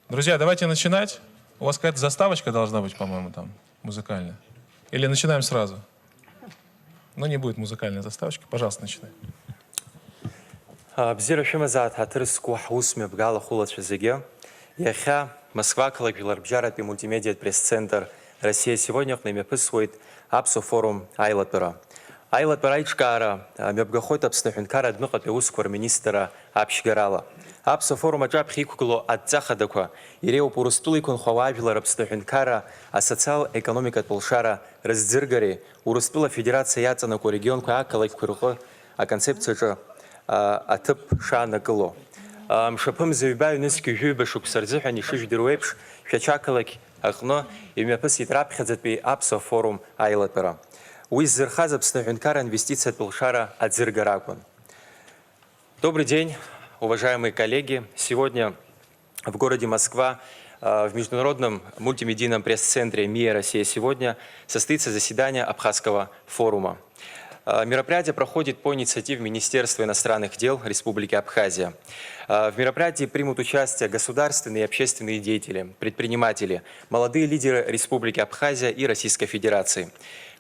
Друзья, давайте начинать. У вас какая-то заставочка должна быть, по-моему, там, музыкальная. Или начинаем сразу? Ну, не будет музыкальной заставочки. Пожалуйста, начинай. Бзира шумазат хатырску хаусме бгала хулача зиге. Яхя Москва коллективлар бжарапи мультимедиа пресс-центр Россия сегодня на мепысвоит апсо форум Айлатора. Айлатора ичкара мебгахойт абснахункара дмыкапи усквар министра апшгарала. Апсо форум аджаб хикукло атцахадаква иреу пурустулы кун хававилар абснахункара а социал-экономика полшара раздзиргари урустула федерация яцанаку регион куа коллективлар а концепция же атып шана кыло. Мшапым завибаю низкий жюбе шуксарзихани шиждируэпш шачакалак ахно и мепыс итрапхадзатби апсо форум Айлатора. Уиззерхаз абснахункара инвестиция полшара адзиргаракун. Добрый день, уважаемые коллеги. Сегодня в городе Москва в международном мультимедийном пресс-центре МИА «Россия сегодня» состоится заседание Абхазского форума. Мероприятие проходит по инициативе Министерства иностранных дел Республики Абхазия. В мероприятии примут участие государственные и общественные деятели, предприниматели, молодые лидеры Республики Абхазия и Российской Федерации.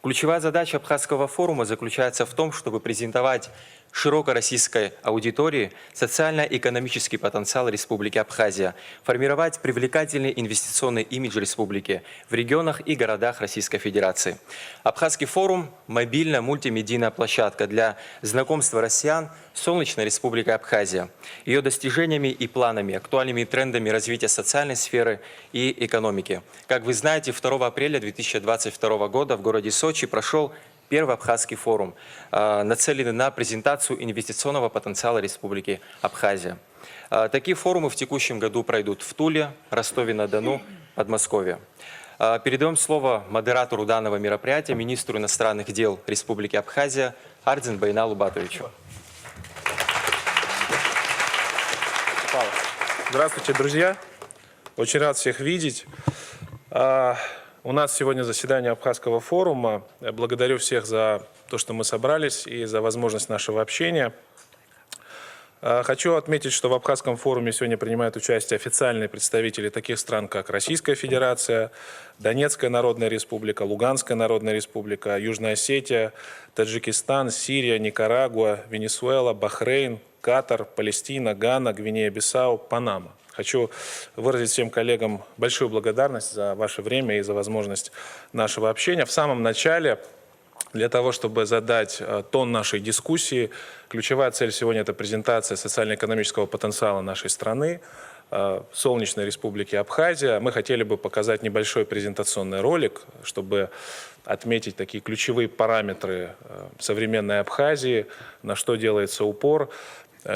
Ключевая задача Абхазского форума заключается в том, чтобы презентовать широкой российской аудитории социально-экономический потенциал Республики Абхазия, формировать привлекательный инвестиционный имидж республики в регионах и городах Российской Федерации. Абхазский форум – мобильная мультимедийная площадка для знакомства россиян с солнечной Республикой Абхазия, ее достижениями и планами, актуальными трендами развития социальной сферы и экономики. Как вы знаете, 2 апреля 2022 года в городе Сочи прошел Первый Абхазский форум, нацеленный на презентацию инвестиционного потенциала Республики Абхазия. Такие форумы в текущем году пройдут в Туле, Ростове-на-Дону, Подмосковье. Передаем слово модератору данного мероприятия, министру иностранных дел Республики Абхазия Ардзин Байналу Батовичу. Здравствуйте, друзья. Очень рад всех видеть. У нас сегодня заседание Абхазского форума. Я благодарю всех за то, что мы собрались и за возможность нашего общения. Хочу отметить, что в Абхазском форуме сегодня принимают участие официальные представители таких стран, как Российская Федерация, Донецкая Народная Республика, Луганская Народная Республика, Южная Осетия, Таджикистан, Сирия, Никарагуа, Венесуэла, Бахрейн, Катар, Палестина, Гана, Гвинея-Бисау, Панама. Хочу выразить всем коллегам большую благодарность за ваше время и за возможность нашего общения. В самом начале, для того, чтобы задать тон нашей дискуссии, ключевая цель сегодня – это презентация социально-экономического потенциала нашей страны, солнечной Республики Абхазия. Мы хотели бы показать небольшой презентационный ролик, чтобы отметить такие ключевые параметры современной Абхазии, на что делается упор.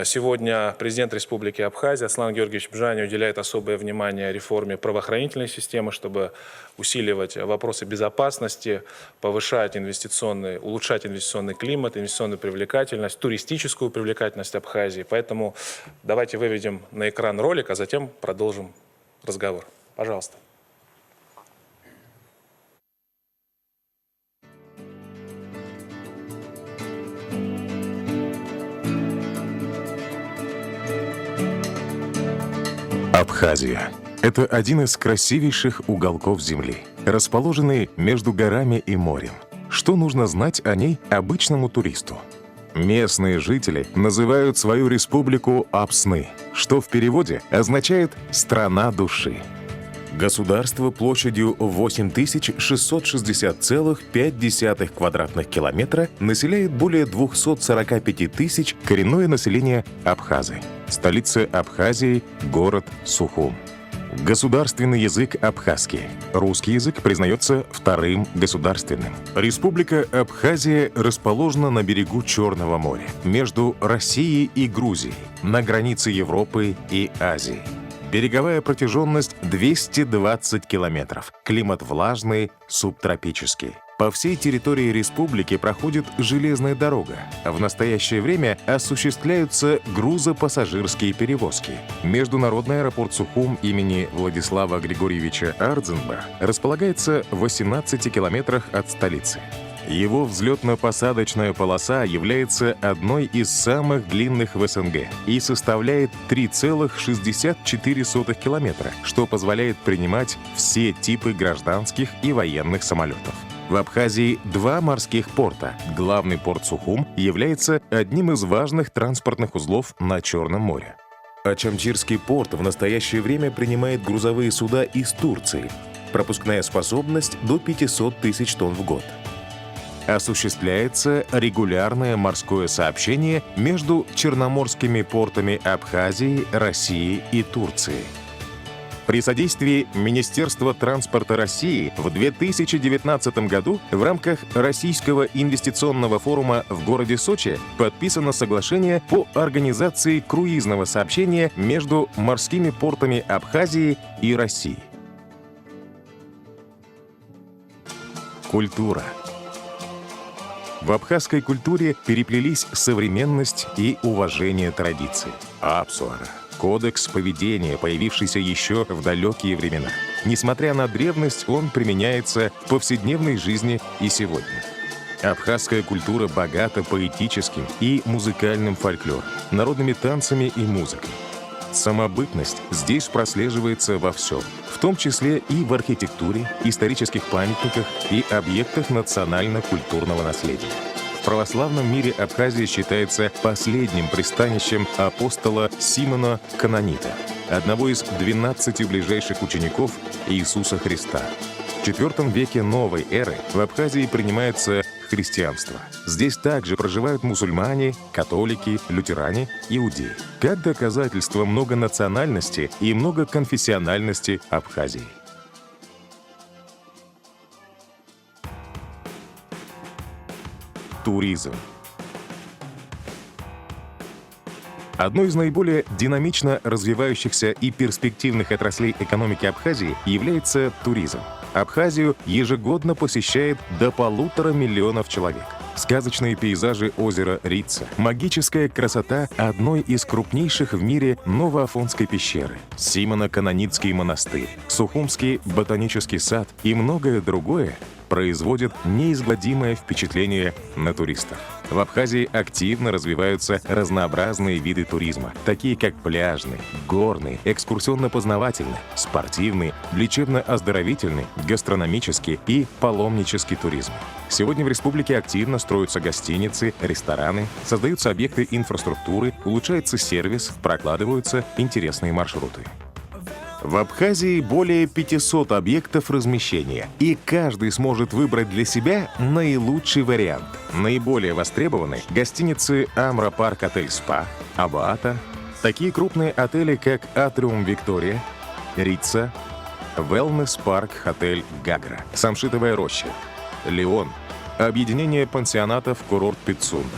Сегодня президент Республики Абхазия Аслан Георгиевич Бжани уделяет особое внимание реформе правоохранительной системы, чтобы усиливать вопросы безопасности, улучшать инвестиционный климат, инвестиционную привлекательность, туристическую привлекательность Абхазии. Поэтому давайте выведем на экран ролик, а затем продолжим разговор. Пожалуйста. Абхазия – это один из красивейших уголков Земли, расположенный между горами и морем. Что нужно знать о ней обычному туристу? Местные жители называют свою республику Апсны, что в переводе означает «страна души». Государство площадью 8660,5 квадратных километра населяет более 245 тысяч коренное население абхазы. Столица Абхазии – город Сухум. Государственный язык абхазский. Русский язык признается вторым государственным. Республика Абхазия расположена на берегу Черного моря, между Россией и Грузией, на границе Европы и Азии. Береговая протяженность 220 километров. Климат влажный, субтропический. По всей территории республики проходит железная дорога. В настоящее время осуществляются грузопассажирские перевозки. Международный аэропорт Сухум имени Владислава Григорьевича Ардзинба располагается в 18 километрах от столицы. Его взлетно-посадочная полоса является одной из самых длинных в СНГ и составляет 3,64 километра, что позволяет принимать все типы гражданских и военных самолетов. В Абхазии 2 морских порта. Главный порт Сухум является одним из важных транспортных узлов на Черном море. Ачамчирский порт в настоящее время принимает грузовые суда из Турции. Пропускная способность до 500 тысяч тонн в год. Осуществляется регулярное морское сообщение между черноморскими портами Абхазии, России и Турции. При содействии Министерства транспорта России в 2019 году в рамках Российского инвестиционного форума в городе Сочи подписано соглашение по организации круизного сообщения между морскими портами Абхазии и России. Культура. В абхазской культуре переплелись современность и уважение традиций. Апсуара. Кодекс поведения, появившийся еще в далекие времена. Несмотря на древность, он применяется в повседневной жизни и сегодня. Абхазская культура богата поэтическим и музыкальным фольклором, народными танцами и музыкой. Самобытность здесь прослеживается во всем, в том числе и в архитектуре, исторических памятниках и объектах национально-культурного наследия. В православном мире Абхазия считается последним пристанищем апостола Симона Канонита, одного из 12 ближайших учеников Иисуса Христа. В IV веке новой эры в Абхазии принимается христианство. Здесь также проживают мусульмане, католики, лютеране, иудеи. Как доказательство многонациональности и многоконфессиональности Абхазии. Туризм. Одной из наиболее динамично развивающихся и перспективных отраслей экономики Абхазии является туризм. Абхазию ежегодно посещает до 1,5 миллиона человек. Сказочные пейзажи озера Рица, магическая красота одной из крупнейших в мире Новоафонской пещеры, Симоно-Канонитский монастырь, Сухумский ботанический сад и многое другое производят неизгладимое впечатление на туристов. В Абхазии активно развиваются разнообразные виды туризма, такие как пляжный, горный, экскурсионно-познавательный, спортивный, лечебно-оздоровительный, гастрономический и паломнический туризм. Сегодня в республике активно строятся гостиницы, рестораны, создаются объекты инфраструктуры, улучшается сервис, прокладываются интересные маршруты. В Абхазии более 500 объектов размещения, и каждый сможет выбрать для себя наилучший вариант. Наиболее востребованы гостиницы «Амра Парк Отель Спа», «Абаата», такие крупные отели, как «Атриум Виктория», «Рица», «Wellness Парк Отель Гагра», «Самшитовая роща», «Леон», объединение пансионатов «Курорт Пицунда»,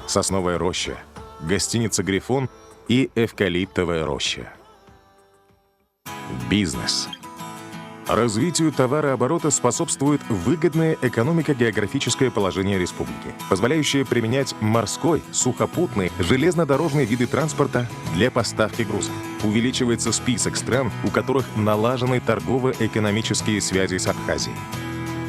«Сосновая роща», гостиница «Грифон» и «Эвкалиптовая роща». Бизнес. Развитию товарооборота способствует выгодное экономико-географическое положение республики, позволяющее применять морской, сухопутный, железнодорожные виды транспорта для поставки грузов. Увеличивается список стран, у которых налажены торгово-экономические связи с Абхазией.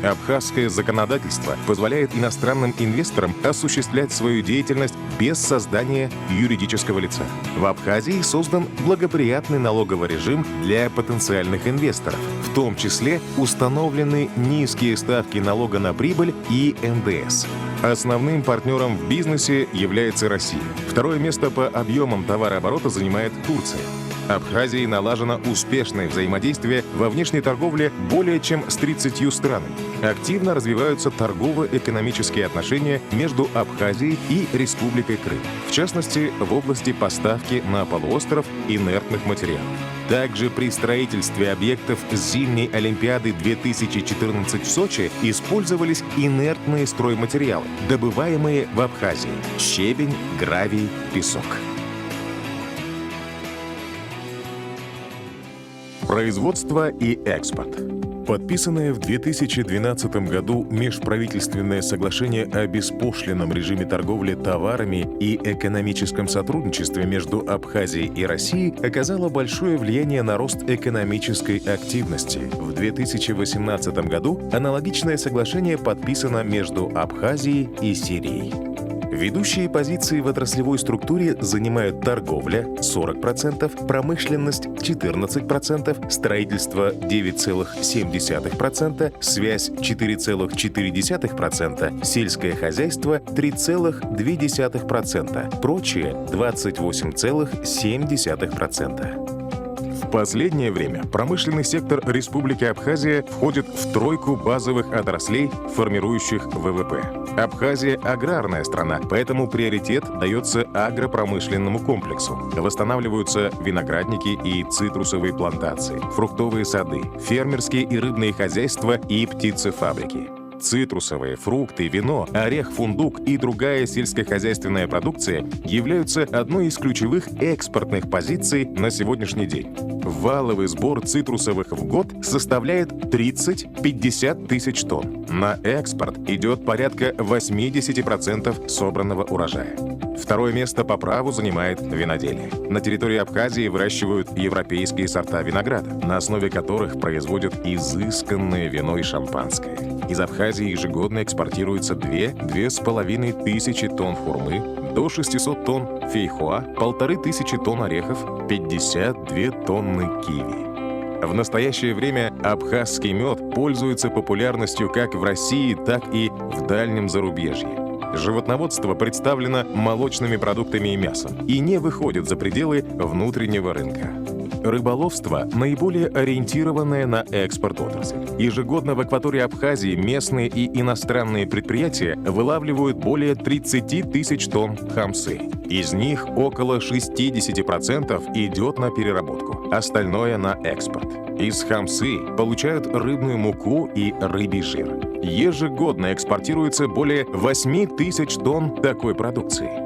Абхазское законодательство позволяет иностранным инвесторам осуществлять свою деятельность без создания юридического лица. В Абхазии создан благоприятный налоговый режим для потенциальных инвесторов, в том числе установлены низкие ставки налога на прибыль и НДС. Основным партнером в бизнесе является Россия. Второе место по объемам товарооборота занимает Турция. Абхазии налажено успешное взаимодействие во внешней торговле более чем с 30 странами. Активно развиваются торгово-экономические отношения между Абхазией и Республикой Крым, в частности, в области поставки на полуостров инертных материалов. Также при строительстве объектов зимней Олимпиады 2014 в Сочи использовались инертные стройматериалы, добываемые в Абхазии – щебень, гравий, песок. Производство и экспорт. Подписанное в 2012 году межправительственное соглашение о беспошлинном режиме торговли товарами и экономическом сотрудничестве между Абхазией и Россией оказало большое влияние на рост экономической активности. В 2018 году аналогичное соглашение подписано между Абхазией и Сирией. Ведущие позиции в отраслевой структуре занимают торговля 40%, промышленность 14%, строительство 9,7%, связь 4,4%, сельское хозяйство 3,2%, прочее 28,7%. В последнее время промышленный сектор Республики Абхазия входит в тройку базовых отраслей, формирующих ВВП. Абхазия – аграрная страна, поэтому приоритет дается агропромышленному комплексу. Восстанавливаются виноградники и цитрусовые плантации, фруктовые сады, фермерские и рыбные хозяйства и птицефабрики. Цитрусовые, фрукты, вино, орех, фундук и другая сельскохозяйственная продукция являются одной из ключевых экспортных позиций на сегодняшний день. Валовый сбор цитрусовых в год составляет 30-50 тысяч тонн. На экспорт идет порядка 80% собранного урожая. Второе место по праву занимает виноделие. На территории Абхазии выращивают европейские сорта винограда, на основе которых производят изысканное вино и шампанское. Из Абхазии ежегодно экспортируется 2-2,5 тысячи тонн хурмы, до 600 тонн фейхоа, 1500 тонн орехов, 52 тонны киви. В настоящее время абхазский мед пользуется популярностью как в России, так и в дальнем зарубежье. Животноводство представлено молочными продуктами и мясом и не выходит за пределы внутреннего рынка. Рыболовство – наиболее ориентированная на экспорт отрасль. Ежегодно в акватории Абхазии местные и иностранные предприятия вылавливают более 30 тысяч тонн хамсы. Из них около 60% идет на переработку, остальное – на экспорт. Из хамсы получают рыбную муку и рыбий жир. Ежегодно экспортируется более 8 тысяч тонн такой продукции.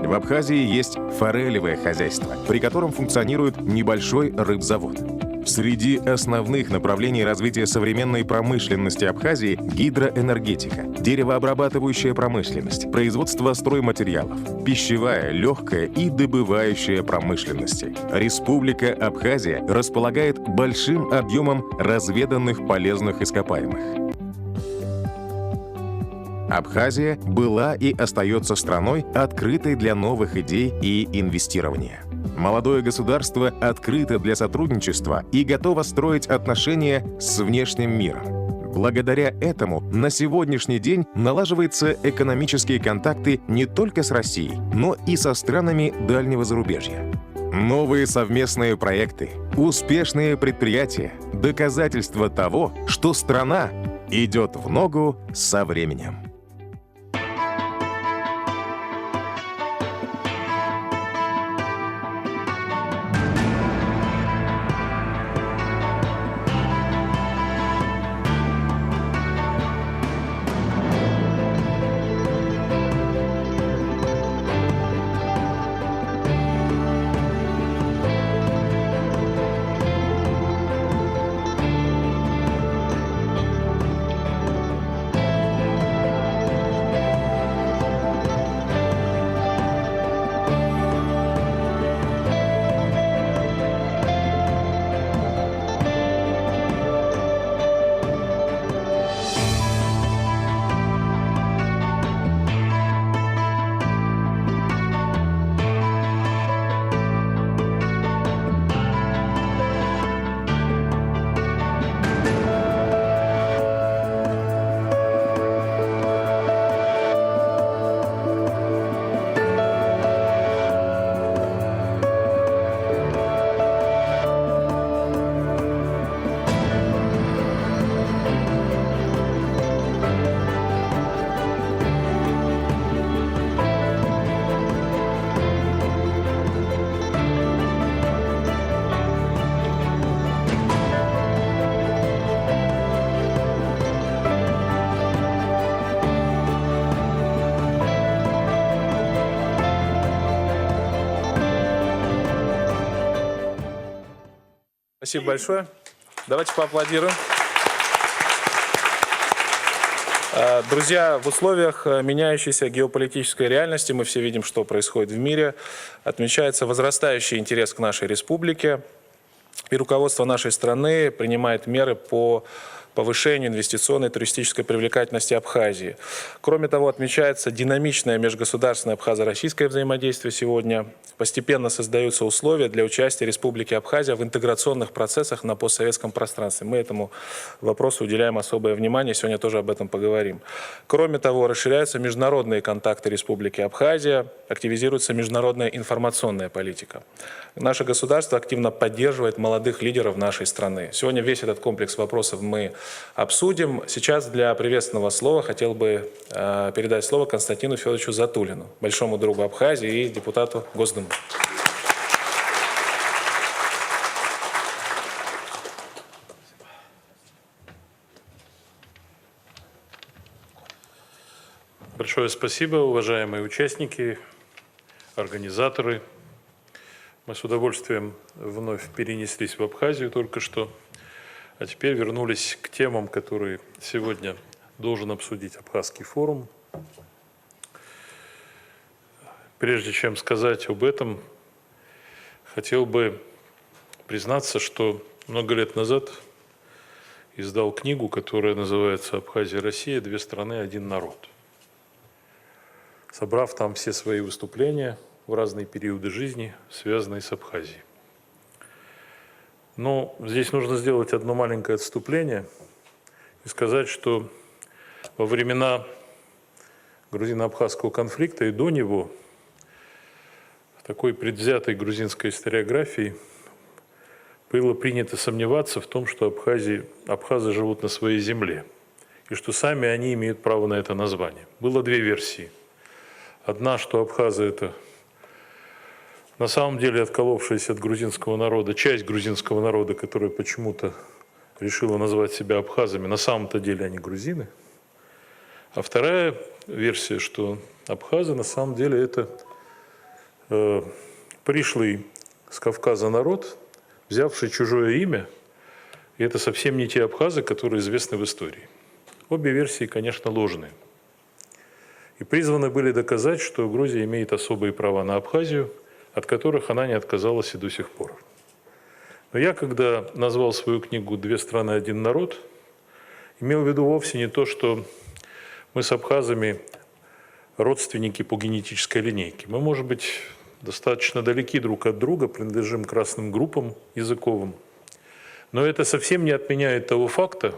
В Абхазии есть форелевое хозяйство, при котором функционирует небольшой рыбзавод. Среди основных направлений развития современной промышленности Абхазии – гидроэнергетика, деревообрабатывающая промышленность, производство стройматериалов, пищевая, легкая и добывающая промышленности. Республика Абхазия располагает большим объемом разведанных полезных ископаемых. Абхазия была и остается страной, открытой для новых идей и инвестирования. Молодое государство открыто для сотрудничества и готово строить отношения с внешним миром. Благодаря этому на сегодняшний день налаживаются экономические контакты не только с Россией, но и со странами дальнего зарубежья. Новые совместные проекты, успешные предприятия – доказательство того, что страна идет в ногу со временем. Спасибо большое. Давайте поаплодируем. Друзья, в условиях меняющейся геополитической реальности, мы все видим, что происходит в мире, отмечается возрастающий интерес к нашей республике, и руководство нашей страны принимает меры по повышению инвестиционной и туристической привлекательности Абхазии. Кроме того, отмечается динамичное межгосударственное абхазо-российское взаимодействие сегодня. Постепенно создаются условия для участия Республики Абхазия в интеграционных процессах на постсоветском пространстве. Мы этому вопросу уделяем особое внимание, сегодня тоже об этом поговорим. Кроме того, расширяются международные контакты Республики Абхазия, активизируется международная информационная политика. Наше государство активно поддерживает молодых лидеров нашей страны. Сегодня весь этот комплекс вопросов мы обсудим. Сейчас для приветственного слова хотел бы передать слово Константину Федоровичу Затулину, большому другу Абхазии и депутату Госдумы. Большое спасибо, уважаемые участники, организаторы. Мы с удовольствием вновь перенеслись в Абхазию только что, а теперь вернулись к темам, которые сегодня должен обсудить Абхазский форум. Прежде чем сказать об этом, хотел бы признаться, что много лет назад издал книгу, которая называется «Абхазия, Россия. Две страны, один народ». Собрав там все свои выступления в разные периоды жизни, связанные с Абхазией. Но здесь нужно сделать одно маленькое отступление и сказать, что во времена грузино-абхазского конфликта и до него в такой предвзятой грузинской историографии было принято сомневаться в том, что абхазы живут на своей земле и что сами они имеют право на это название. Было две версии. Одна, что абхазы – это на самом деле отколовшаяся от грузинского народа, часть грузинского народа, которая почему-то решила назвать себя абхазами, на самом-то деле они грузины. А вторая версия, что абхазы на самом деле это пришлый с Кавказа народ, взявший чужое имя, и это совсем не те абхазы, которые известны в истории. Обе версии, конечно, ложные. И призваны были доказать, что Грузия имеет особые права на Абхазию, от которых она не отказалась и до сих пор. Но я, когда назвал свою книгу «Две страны, один народ», имел в виду вовсе не то, что мы с абхазами родственники по генетической линейке. Мы, может быть, достаточно далеки друг от друга, принадлежим к разным группам языковым. Но это совсем не отменяет того факта,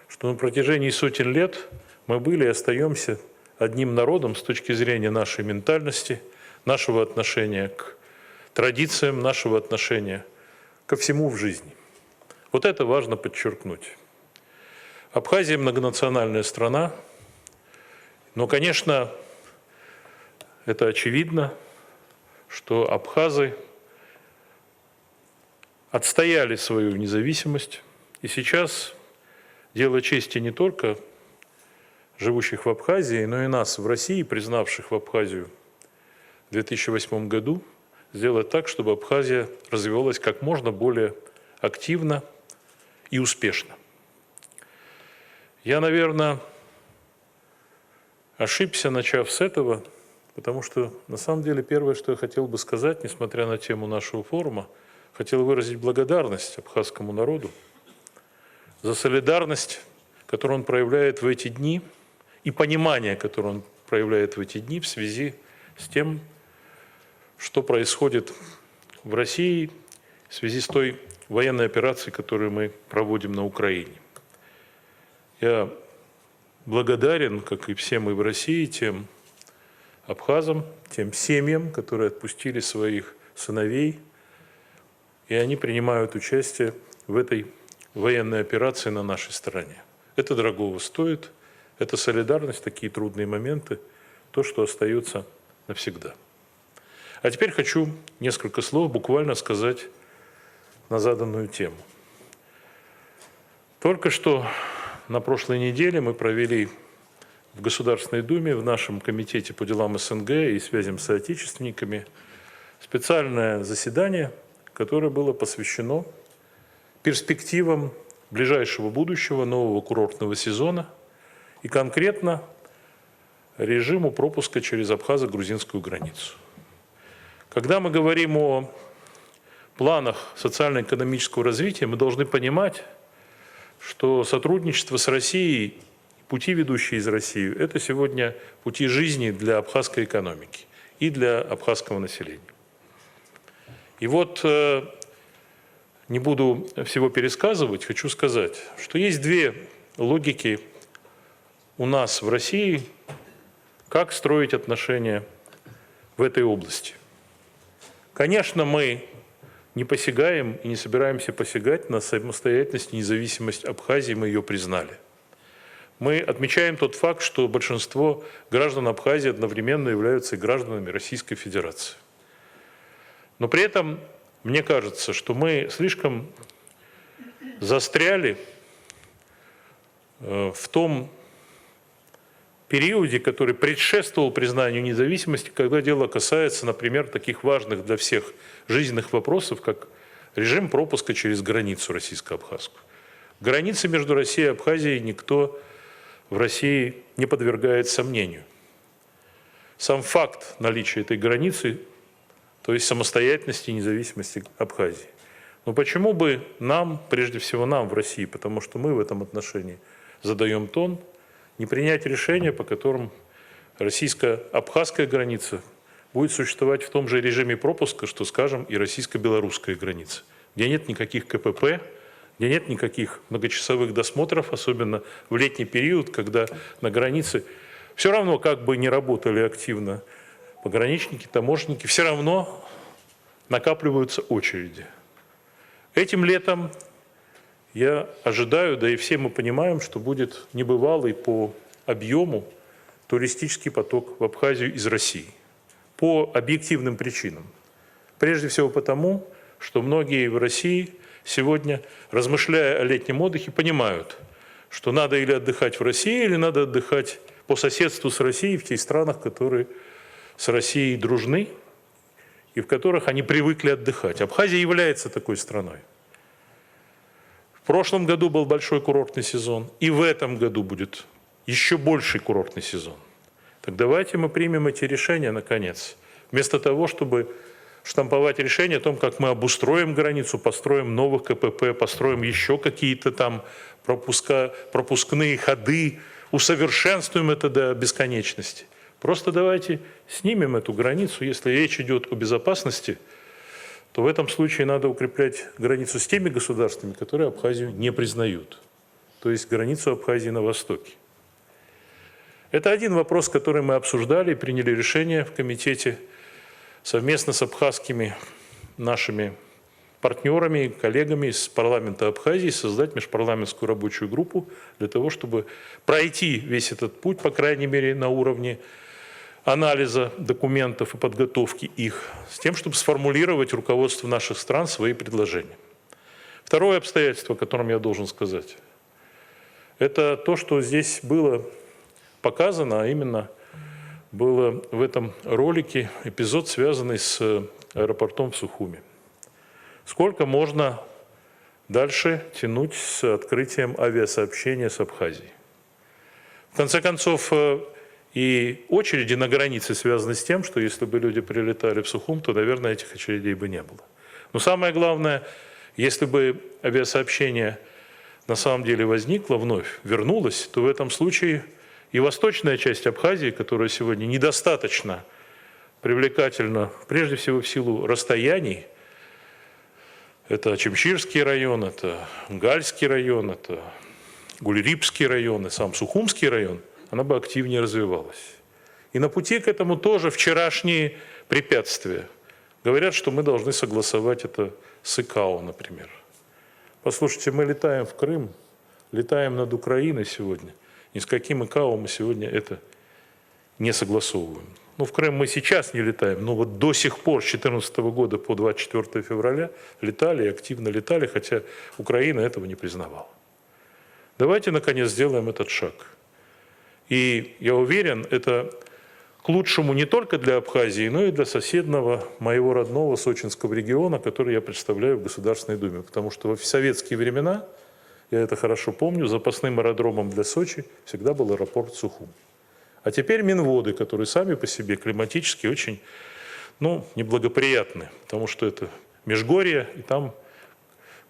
что на протяжении сотен лет мы были и остаемся одним народом с точки зрения нашей ментальности, нашего отношения к традициям, нашего отношения ко всему в жизни. Вот это важно подчеркнуть. Абхазия – многонациональная страна, но, конечно, это очевидно, что абхазы отстояли свою независимость, и сейчас дело чести не только живущих в Абхазии, но и нас в России, признавших в Абхазию в 2008 году, сделать так, чтобы Абхазия развивалась как можно более активно и успешно. Я, наверное, ошибся, начав с этого, потому что, на самом деле, первое, что я хотел бы сказать, несмотря на тему нашего форума, хотел выразить благодарность абхазскому народу за солидарность, которую он проявляет в эти дни, и понимание, которое он проявляет в эти дни в связи с тем, что происходит в России в связи с той военной операцией, которую мы проводим на Украине. Я благодарен, как и все мы в России, тем абхазам, тем семьям, которые отпустили своих сыновей, и они принимают участие в этой военной операции на нашей стороне. Это дорогого стоит. Это солидарность, такие трудные моменты, то, что остается навсегда. А теперь хочу несколько слов буквально сказать на заданную тему. Только что на прошлой неделе мы провели в Государственной Думе, в нашем комитете по делам СНГ и связям с соотечественниками специальное заседание, которое было посвящено перспективам ближайшего будущего нового курортного сезона и конкретно режиму пропуска через абхазо-грузинскую границу. Когда мы говорим о планах социально-экономического развития, мы должны понимать, что сотрудничество с Россией, пути, ведущие из России, это сегодня пути жизни для абхазской экономики и для абхазского населения. И вот, не буду всего пересказывать, хочу сказать, что есть две логики у нас в России, как строить отношения в этой области. Конечно, мы не посягаем и не собираемся посягать на самостоятельность и независимость Абхазии, мы ее признали. Мы отмечаем тот факт, что большинство граждан Абхазии одновременно являются и гражданами Российской Федерации. Но при этом мне кажется, что мы слишком застряли в том периоде, который предшествовал признанию независимости, когда дело касается, например, таких важных для всех жизненных вопросов, как режим пропуска через границу российско-абхазскую. Границы между Россией и Абхазией никто в России не подвергает сомнению. Сам факт наличия этой границы, то есть самостоятельности и независимости Абхазии. Но почему бы нам, прежде всего нам в России, потому что мы в этом отношении задаем тон, не принять решение, по которым российско-абхазская граница будет существовать в том же режиме пропуска, что, скажем, и российско-белорусская граница, где нет никаких КПП, где нет никаких многочасовых досмотров, особенно в летний период, когда на границе все равно, как бы не работали активно пограничники, таможенники, все равно накапливаются очереди. Этим летом я ожидаю, да и все мы понимаем, что будет небывалый по объему туристический поток в Абхазию из России. По объективным причинам. Прежде всего потому, что многие в России сегодня, размышляя о летнем отдыхе, понимают, что надо или отдыхать в России, или надо отдыхать по соседству с Россией в тех странах, которые с Россией дружны и в которых они привыкли отдыхать. Абхазия является такой страной. В прошлом году был большой курортный сезон, и в этом году будет еще больший курортный сезон. Так давайте мы примем эти решения, наконец, вместо того, чтобы штамповать решения о том, как мы обустроим границу, построим новых КПП, построим еще какие-то там пропускные ходы, усовершенствуем это до бесконечности. Просто давайте снимем эту границу, если речь идет о безопасности, то в этом случае надо укреплять границу с теми государствами, которые Абхазию не признают, то есть границу Абхазии на востоке. Это один вопрос, который мы обсуждали и приняли решение в комитете совместно с абхазскими нашими партнерами, коллегами из парламента Абхазии создать межпарламентскую рабочую группу для того, чтобы пройти весь этот путь, по крайней мере, на уровне анализа документов и подготовки их, с тем, чтобы сформулировать руководству наших стран свои предложения. Второе обстоятельство, о котором я должен сказать, это то, что здесь было показано, а именно было в этом ролике эпизод, связанный с аэропортом в Сухуми. Сколько можно дальше тянуть с открытием авиасообщения с Абхазией? В конце концов, и очереди на границе связаны с тем, что если бы люди прилетали в Сухум, то, наверное, этих очередей бы не было. Но самое главное, если бы авиасообщение на самом деле возникло, вновь вернулось, то в этом случае и восточная часть Абхазии, которая сегодня недостаточно привлекательна, прежде всего в силу расстояний, это Чемчирский район, это Гальский район, это Гульрипский район и сам Сухумский район, она бы активнее развивалась. И на пути к этому тоже вчерашние препятствия. Говорят, что мы должны согласовать это с ИКАО, например. Послушайте, мы летаем в Крым, летаем над Украиной сегодня. Ни с каким ИКАО мы сегодня это не согласовываем. Ну, в Крым мы сейчас не летаем, но вот до сих пор, с 2014 года по 24 февраля, летали и активно летали, хотя Украина этого не признавала. Давайте, наконец, сделаем этот шаг. И я уверен, это к лучшему не только для Абхазии, но и для соседнего моего родного Сочинского региона, который я представляю в Государственной Думе. Потому что в советские времена я это хорошо помню, запасным аэродромом для Сочи всегда был аэропорт Сухум. А теперь Минводы, которые сами по себе климатически очень, неблагоприятны, потому что это Межгорье, и там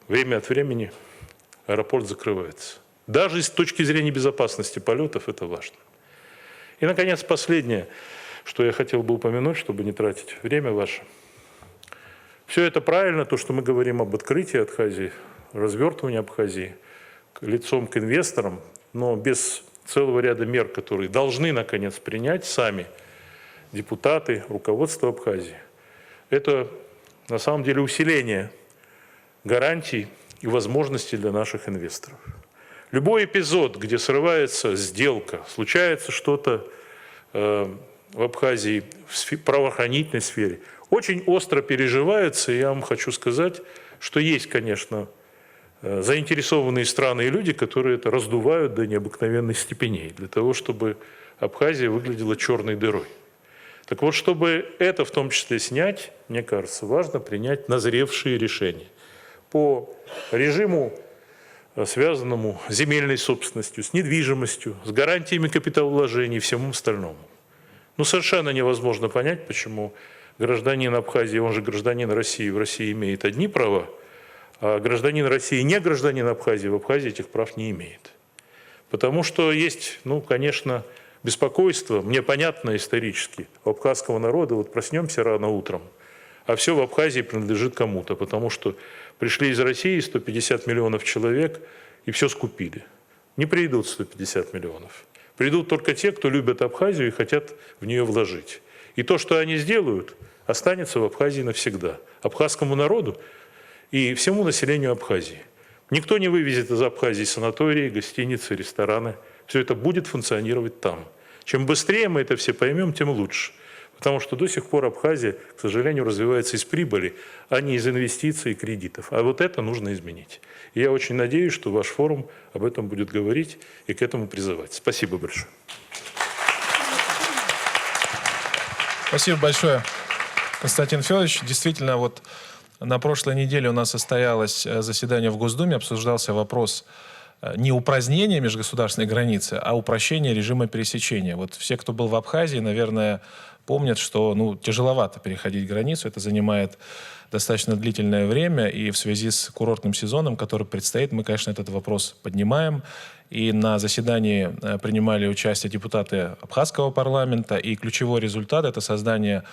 время от времени аэропорт закрывается. Даже с точки зрения безопасности полетов это важно. И, наконец, последнее, что я хотел бы упомянуть, чтобы не тратить время ваше. Все это правильно, то, что мы говорим об открытии Абхазии, развертывании Абхазии лицом к инвесторам, но без целого ряда мер, которые должны, наконец, принять сами депутаты, руководство Абхазии. Это, на самом деле, усиление гарантий и возможностей для наших инвесторов. Любой эпизод, где срывается сделка, случается что-то в Абхазии, в правоохранительной сфере, очень остро переживается, и я вам хочу сказать, что есть, конечно, заинтересованные страны и люди, которые это раздувают до необыкновенных степеней, для того, чтобы Абхазия выглядела черной дырой. Так вот, чтобы это в том числе снять, мне кажется, важно принять назревшие решения по режиму, связанному с земельной собственностью, с недвижимостью, с гарантиями капиталовложений и всему остальному. Совершенно невозможно понять, почему гражданин Абхазии, он же гражданин России, в России имеет одни права, а гражданин России, не гражданин Абхазии, в Абхазии этих прав не имеет. Потому что есть, конечно, беспокойство, мне понятно исторически, у абхазского народа, вот проснемся рано утром, а все в Абхазии принадлежит кому-то, потому что пришли из России 150 миллионов человек и все скупили. Не придут 150 миллионов. Придут только те, кто любит Абхазию и хотят в нее вложить. И то, что они сделают, останется в Абхазии навсегда. Абхазскому народу и всему населению Абхазии. Никто не вывезет из Абхазии санатории, гостиницы, рестораны. Все это будет функционировать там. Чем быстрее мы это все поймем, тем лучше. Потому что до сих пор Абхазия, к сожалению, развивается из прибыли, а не из инвестиций и кредитов. А вот это нужно изменить. И я очень надеюсь, что ваш форум об этом будет говорить и к этому призывать. Спасибо большое. Спасибо большое, Константин Федорович. Действительно, вот на прошлой неделе у нас состоялось заседание в Госдуме, обсуждался вопрос не упразднения межгосударственной границы, а упрощения режима пересечения. Вот все, кто был в Абхазии, наверное, помнят, что тяжеловато переходить границу, это занимает достаточно длительное время, и в связи с курортным сезоном, который предстоит, мы, конечно, этот вопрос поднимаем. И на заседании принимали участие депутаты Абхазского парламента, и ключевой результат – это создание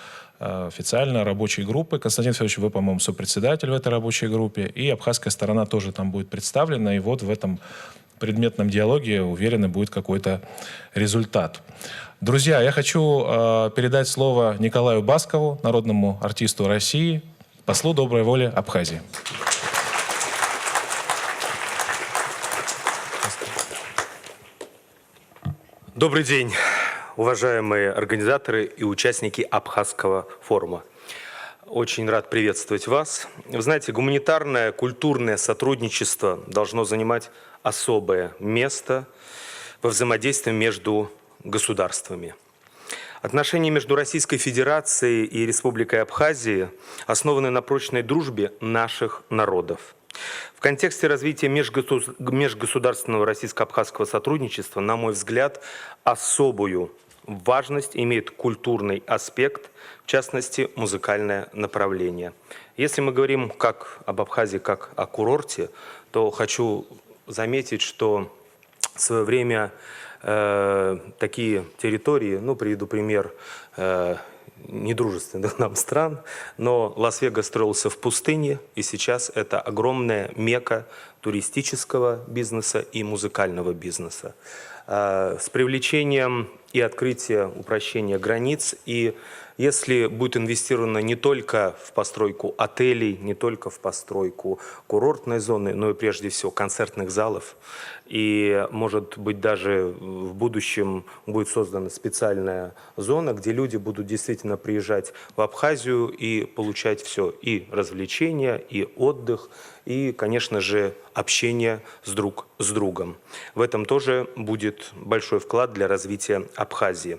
официально рабочей группы. Константин Федорович, вы, по-моему, сопредседатель в этой рабочей группе, и абхазская сторона тоже там будет представлена, и вот в этом предметном диалоге, уверены, будет какой-то результат. Друзья, я хочу передать слово Николаю Баскову, народному артисту России, послу доброй воли Абхазии. Добрый день, уважаемые организаторы и участники Абхазского форума. Очень рад приветствовать вас. Вы знаете, гуманитарное, культурное сотрудничество должно занимать особое место во взаимодействии между государствами. Отношения между Российской Федерацией и Республикой Абхазия основаны на прочной дружбе наших народов. В контексте развития межгосударственного российско-абхазского сотрудничества, на мой взгляд, особую важность имеет культурный аспект, в частности, музыкальное направление. Если мы говорим об Абхазии как о курорте, то хочу заметить, что в свое время такие территории, приведу пример недружественных нам стран, но Лас-Вегас строился в пустыне, и сейчас это огромная мекка туристического бизнеса и музыкального бизнеса. С привлечением и открытием, упрощения границ, и если будет инвестировано не только в постройку отелей, не только в постройку курортной зоны, но и прежде всего концертных залов, и, может быть, даже в будущем будет создана специальная зона, где люди будут действительно приезжать в Абхазию и получать все, и развлечения, и отдых, и, конечно же, общение друг с другом. В этом тоже будет большой вклад для развития Абхазии.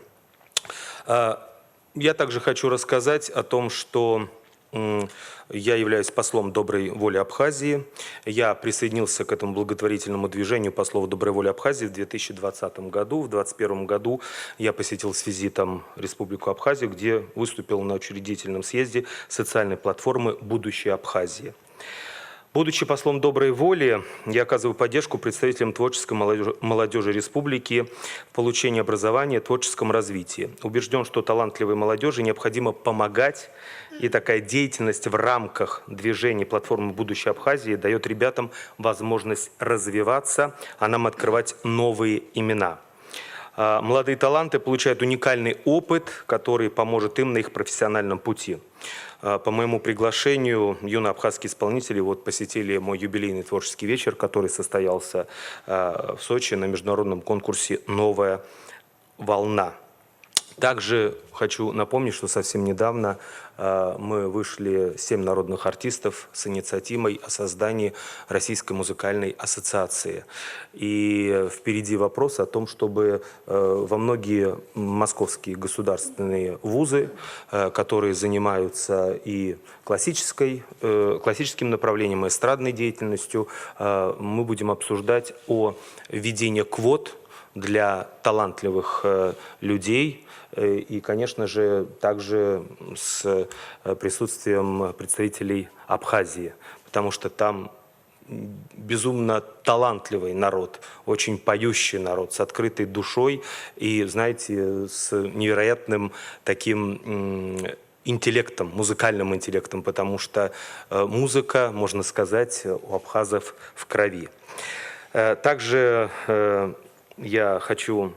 Я также хочу рассказать о том, что Я являюсь послом доброй воли Абхазии. Я присоединился к этому благотворительному движению послов доброй воли Абхазии в 2020 году. В 2021 году я посетил с визитом Республику Абхазию, где выступил на учредительном съезде социальной платформы «Будущее Абхазии». Будучи послом доброй воли, я оказываю поддержку представителям творческой молодежи республики в получении образования, творческом развитии. Убежден, что талантливой молодежи необходимо помогать, и такая деятельность в рамках движения платформы «Будущее Абхазии» дает ребятам возможность развиваться, а нам открывать новые имена. Молодые таланты получают уникальный опыт, который поможет им на их профессиональном пути. По моему приглашению юные абхазские исполнители посетили мой юбилейный творческий вечер, который состоялся в Сочи на международном конкурсе «Новая волна». Также хочу напомнить, что совсем недавно мы вышли 7 народных артистов с инициативой о создании Российской музыкальной ассоциации. И впереди вопрос о том, чтобы во многие московские государственные вузы, которые занимаются и классическим направлением, и эстрадной деятельностью, мы будем обсуждать о введении квот для талантливых людей, и, конечно же, также с присутствием представителей Абхазии, потому что там безумно талантливый народ, очень поющий народ, с открытой душой и, знаете, с невероятным таким интеллектом, музыкальным интеллектом, потому что музыка, можно сказать, у абхазов в крови. Также я хочу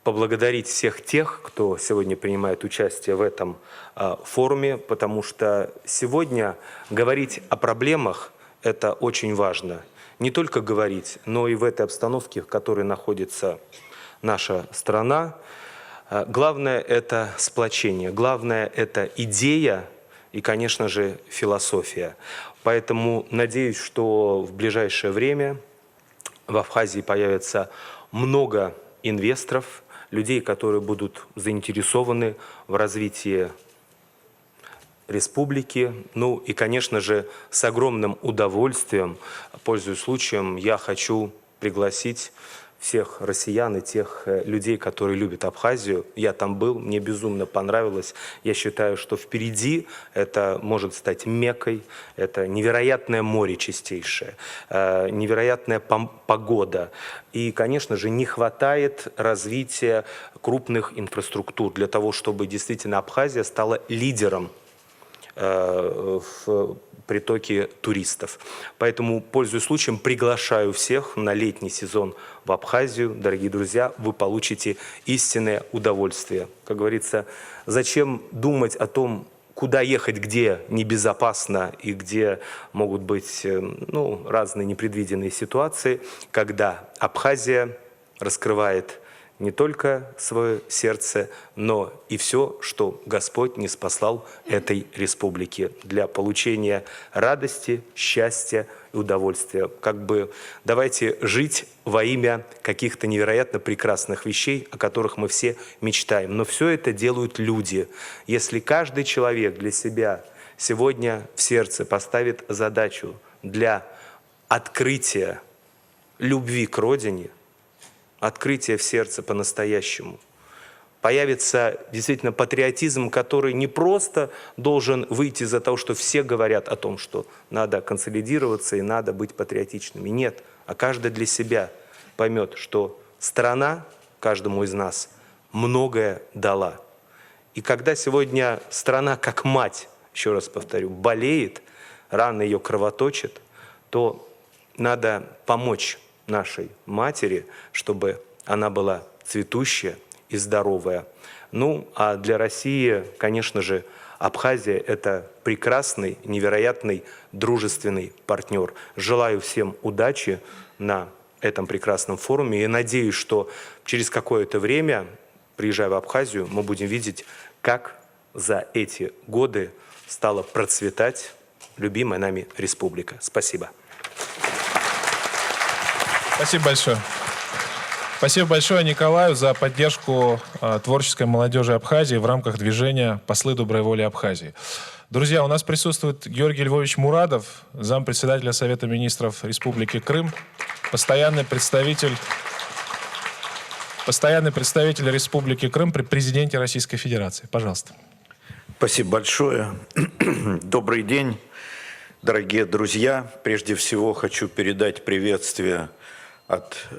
поблагодарить всех тех, кто сегодня принимает участие в этом форуме, потому что сегодня говорить о проблемах – это очень важно. Не только говорить, но и в этой обстановке, в которой находится наша страна. Главное – это сплочение, главное – это идея и, конечно же, философия. Поэтому надеюсь, что в ближайшее время в Абхазии появится много инвесторов, людей, которые будут заинтересованы в развитии республики. Ну и, конечно же, с огромным удовольствием, пользуясь случаем, я хочу пригласить всех россиян и тех людей, которые любят Абхазию. Я там был, мне безумно понравилось. Я считаю, что впереди это может стать Меккой. Это невероятное море чистейшее, невероятная погода. И, конечно же, не хватает развития крупных инфраструктур для того, чтобы действительно Абхазия стала лидером в притоке туристов. Поэтому, пользуясь случаем, приглашаю всех на летний сезон в Абхазию. Дорогие друзья, вы получите истинное удовольствие. Как говорится, зачем думать о том, куда ехать, где небезопасно и где могут быть разные непредвиденные ситуации, когда Абхазия раскрывает не только свое сердце, но и все, что Господь ниспослал этой республике для получения радости, счастья и удовольствия. Давайте жить во имя каких-то невероятно прекрасных вещей, о которых мы все мечтаем. Но все это делают люди. Если каждый человек для себя сегодня в сердце поставит задачу для открытия любви к Родине, открытие в сердце по-настоящему, появится действительно патриотизм, который не просто должен выйти из-за того, что все говорят о том, что надо консолидироваться и надо быть патриотичными. Нет, а каждый для себя поймет, что страна каждому из нас многое дала. И когда сегодня страна как мать, еще раз повторю, болеет, раны ее кровоточат, то надо помочь нашей матери, чтобы она была цветущая и здоровая. Ну, а для России, конечно же, Абхазия – это прекрасный, невероятный, дружественный партнер. Желаю всем удачи на этом прекрасном форуме и надеюсь, что через какое-то время, приезжая в Абхазию, мы будем видеть, как за эти годы стала процветать любимая нами республика. Спасибо. Спасибо большое. Спасибо большое Николаю за поддержку творческой молодежи Абхазии в рамках движения «Послы доброй воли Абхазии». Друзья, у нас присутствует Георгий Львович Мурадов, зампредседателя Совета министров Республики Крым, постоянный представитель Республики Крым при президенте Российской Федерации. Пожалуйста. Спасибо большое. Добрый день, дорогие друзья. Прежде всего хочу передать приветствие от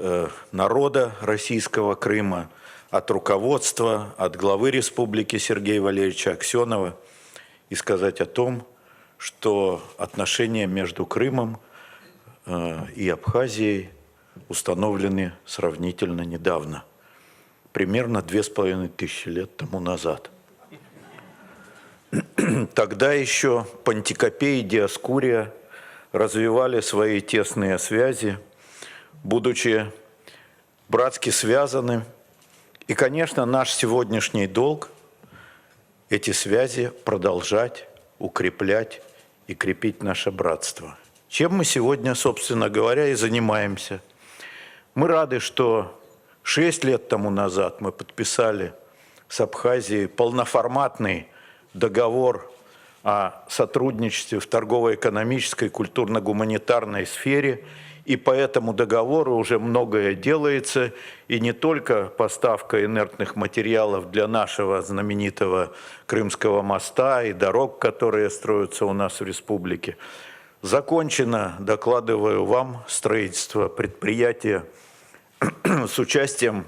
народа российского Крыма, от руководства, от главы республики Сергея Валерьевича Аксенова и сказать о том, что отношения между Крымом и Абхазией установлены сравнительно недавно, примерно 2500 лет тому назад. Тогда еще Пантикопей и Диоскурия развивали свои тесные связи, будучи братски связаны. И, конечно, наш сегодняшний долг – эти связи продолжать, укреплять и крепить наше братство. Чем мы сегодня, собственно говоря, и занимаемся. Мы рады, что 6 лет тому назад мы подписали с Абхазией полноформатный договор о сотрудничестве в торгово-экономической, культурно-гуманитарной сфере. И по этому договору уже многое делается. И не только поставка инертных материалов для нашего знаменитого Крымского моста и дорог, которые строятся у нас в республике. Закончено, докладываю вам, строительство предприятия с участием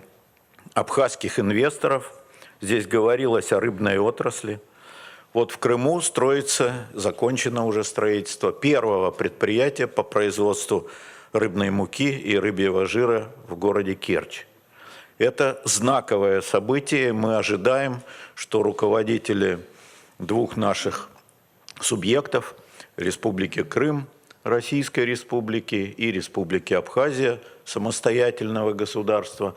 абхазских инвесторов. Здесь говорилось о рыбной отрасли. Вот в Крыму строится, закончено уже строительство первого предприятия по производству рыбной муки и рыбьего жира в городе Керчь. Это знаковое событие. Мы ожидаем, что руководители двух наших субъектов, Республики Крым, Российской Республики и Республики Абхазия, самостоятельного государства,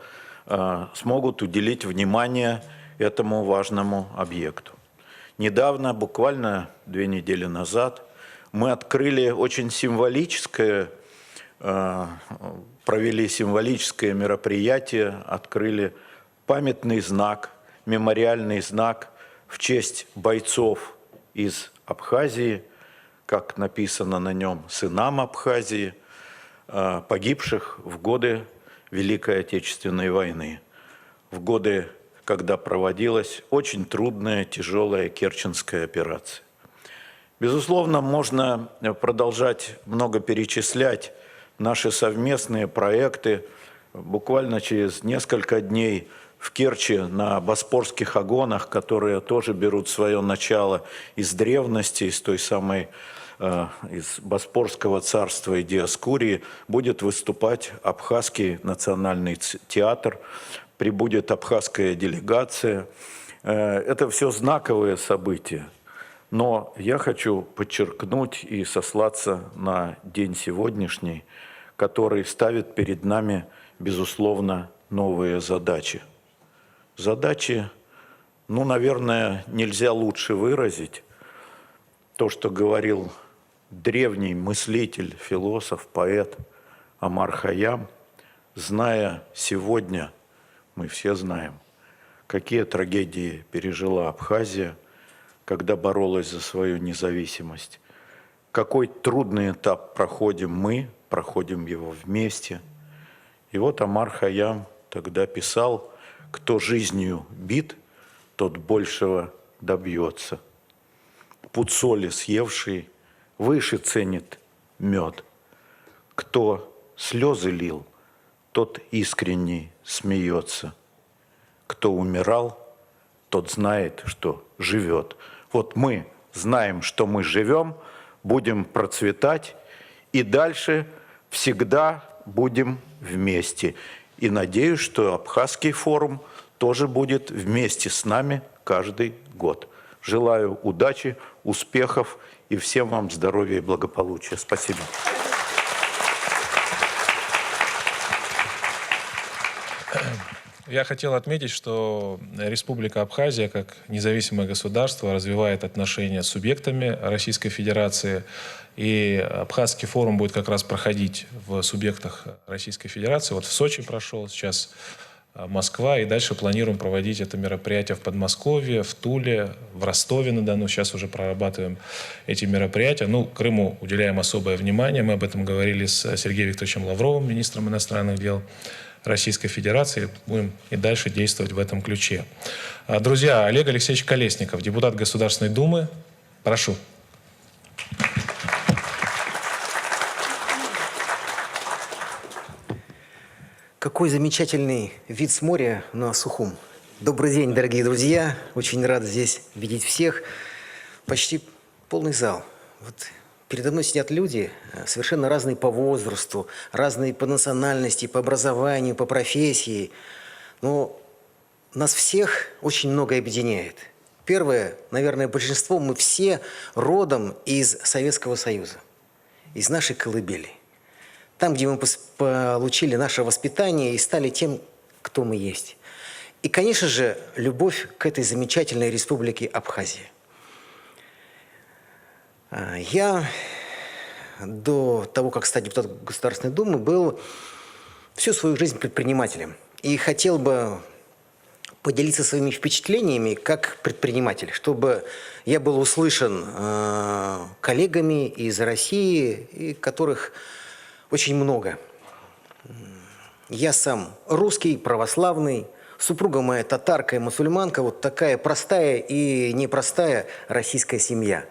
смогут уделить внимание этому важному объекту. Недавно, буквально 2 недели назад, мы открыли очень символическое, провели символическое мероприятие, открыли памятный знак, мемориальный знак в честь бойцов из Абхазии, как написано на нем, сынам Абхазии, погибших в годы Великой Отечественной войны, в годы, когда проводилась очень трудная, тяжелая Керченская операция. Безусловно, можно продолжать много перечислять наши совместные проекты. Буквально через несколько дней в Керчи на Боспорских агонах, которые тоже берут свое начало из древности, из той самой из Боспорского царства и Диоскурии, будет выступать Абхазский национальный театр, прибудет абхазская делегация. Это все знаковые события. Но я хочу подчеркнуть и сослаться на день сегодняшний, который ставит перед нами, безусловно, новые задачи. Задачи, наверное, нельзя лучше выразить то, что говорил древний мыслитель, философ, поэт Омар Хайям, зная сегодня, мы все знаем, какие трагедии пережила Абхазия, когда боролась за свою независимость. Какой трудный этап проходим мы, проходим его вместе. И вот Омар Хайям тогда писал: «Кто жизнью бит, тот большего добьется. Пуд соли съевший выше ценит мед. Кто слезы лил, тот искренне смеется. Кто умирал, тот знает, что живет». Вот мы знаем, что мы живем, будем процветать и дальше всегда будем вместе. И надеюсь, что Абхазский форум тоже будет вместе с нами каждый год. Желаю удачи, успехов и всем вам здоровья и благополучия. Спасибо. Я хотел отметить, что Республика Абхазия, как независимое государство, развивает отношения с субъектами Российской Федерации. И Абхазский форум будет как раз проходить в субъектах Российской Федерации. Вот в Сочи прошел, сейчас Москва. И дальше планируем проводить это мероприятие в Подмосковье, в Туле, в Ростове-на-Дону. Сейчас уже прорабатываем эти мероприятия. Ну, Крыму уделяем особое внимание. Мы об этом говорили с Сергеем Викторовичем Лавровым, министром иностранных дел Российской Федерации. Будем и дальше действовать в этом ключе. Друзья, Олег Алексеевич Колесников, депутат Государственной Думы. Прошу. Какой замечательный вид с моря на Сухум. Добрый день, дорогие друзья. Очень рад здесь видеть всех. Почти полный зал. Вот передо мной сидят люди, совершенно разные по возрасту, разные по национальности, по образованию, по профессии. Но нас всех очень многое объединяет. Первое, наверное, большинство, мы все родом из Советского Союза, из нашей колыбели. Там, где мы получили наше воспитание и стали тем, кто мы есть. И, конечно же, любовь к этой замечательной республике Абхазия. Я до того, как стать депутатом Государственной Думы, был всю свою жизнь предпринимателем. И хотел бы поделиться своими впечатлениями как предприниматель, чтобы я был услышан коллегами из России, и которых очень много. Я сам русский, православный, супруга моя татарка и мусульманка, вот такая простая и непростая российская семья.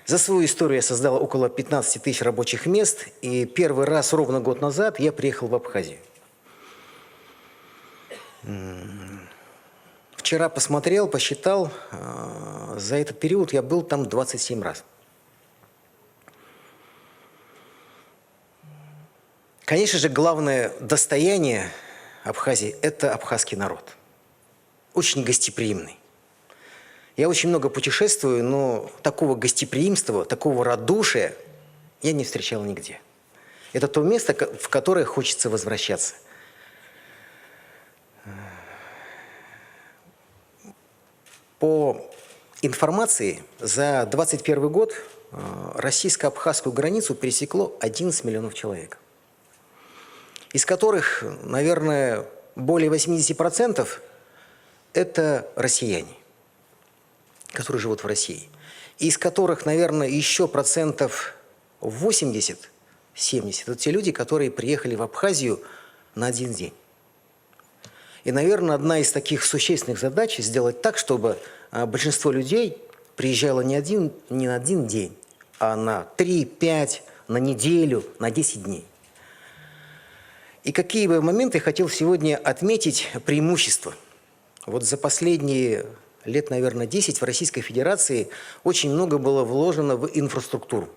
За свою историю я создал около 15 тысяч рабочих мест, и первый раз ровно год назад я приехал в Абхазию. Вчера посмотрел, посчитал, за этот период я был там 27 раз. Конечно же, главное достояние Абхазии – это абхазский народ. Очень гостеприимный. Я очень много путешествую, но такого гостеприимства, такого радушия я не встречал нигде. Это то место, в которое хочется возвращаться. По информации, за 2021 год российско-абхазскую границу пересекло 11 миллионов человек, из которых, наверное, более 80% это россияне, которые живут в России, из которых, наверное, еще процентов 80-70 это те люди, которые приехали в Абхазию на один день. И, наверное, одна из таких существенных задач – сделать так, чтобы большинство людей приезжало не на один день, а на 3-5, на неделю, на 10 дней. И какие бы моменты я хотел сегодня отметить преимущества. Вот за последние лет, наверное, 10 в Российской Федерации очень много было вложено в инфраструктуру.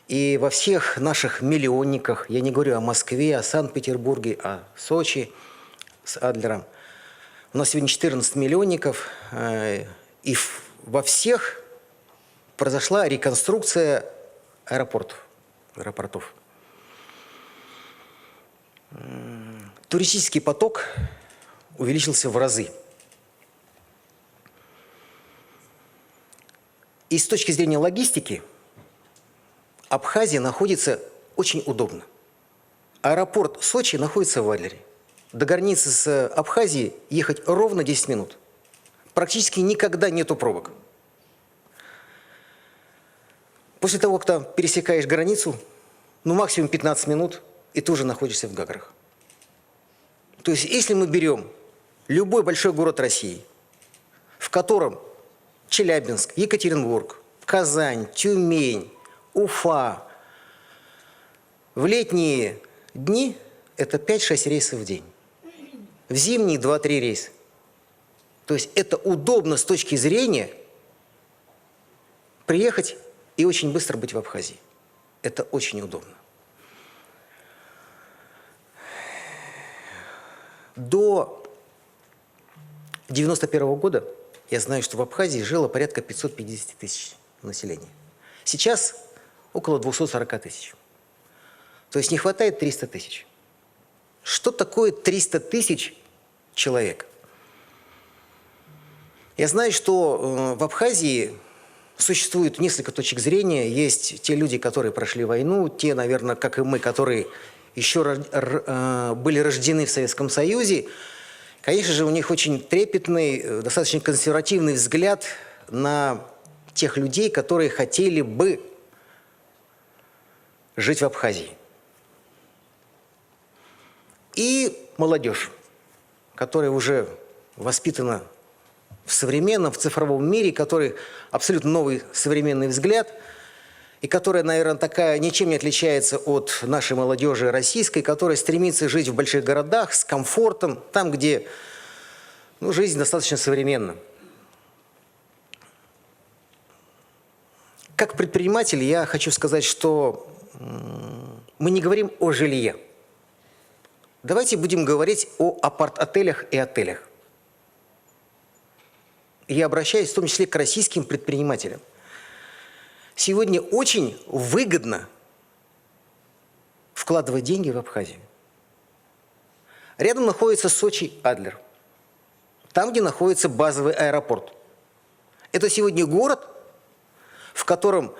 И во всех наших миллионниках, я не говорю о Москве, о Санкт-Петербурге, о Сочи с Адлером, у нас сегодня 14 миллионников, и во всех произошла реконструкция аэропортов. Туристический поток увеличился в разы. И с точки зрения логистики Абхазия находится очень удобно. Аэропорт Сочи находится в Адлере. До границы с Абхазией ехать ровно 10 минут. Практически никогда нету пробок. После того, как ты пересекаешь границу, максимум 15 минут, и ты уже находишься в Гаграх. То есть, если мы берем любой большой город России, в котором Челябинск, Екатеринбург, Казань, Тюмень, Уфа, в летние дни это 5-6 рейсов в день, в зимние 2-3 рейса. То есть это удобно с точки зрения приехать и очень быстро быть в Абхазии. Это очень удобно. До 1991 года я знаю, что в Абхазии жило порядка 550 тысяч населения. Сейчас около 240 тысяч. То есть не хватает 300 тысяч. Что такое 300 тысяч человек. Я знаю, что в Абхазии существует несколько точек зрения. Есть те люди, которые прошли войну, те, наверное, как и мы, которые еще были рождены в Советском Союзе. Конечно же, у них очень трепетный, достаточно консервативный взгляд на тех людей, которые хотели бы жить в Абхазии. И молодежь, которая уже воспитана в современном, в цифровом мире, который абсолютно новый современный взгляд, и которая, наверное, такая ничем не отличается от нашей молодежи российской, которая стремится жить в больших городах с комфортом, там, где жизнь достаточно современна. Как предприниматель я хочу сказать, что мы не говорим о жилье. Давайте будем говорить о апарт-отелях и отелях. Я обращаюсь в том числе к российским предпринимателям. Сегодня очень выгодно вкладывать деньги в Абхазию. Рядом находится Сочи-Адлер. Там, где находится базовый аэропорт. Это сегодня город, в котором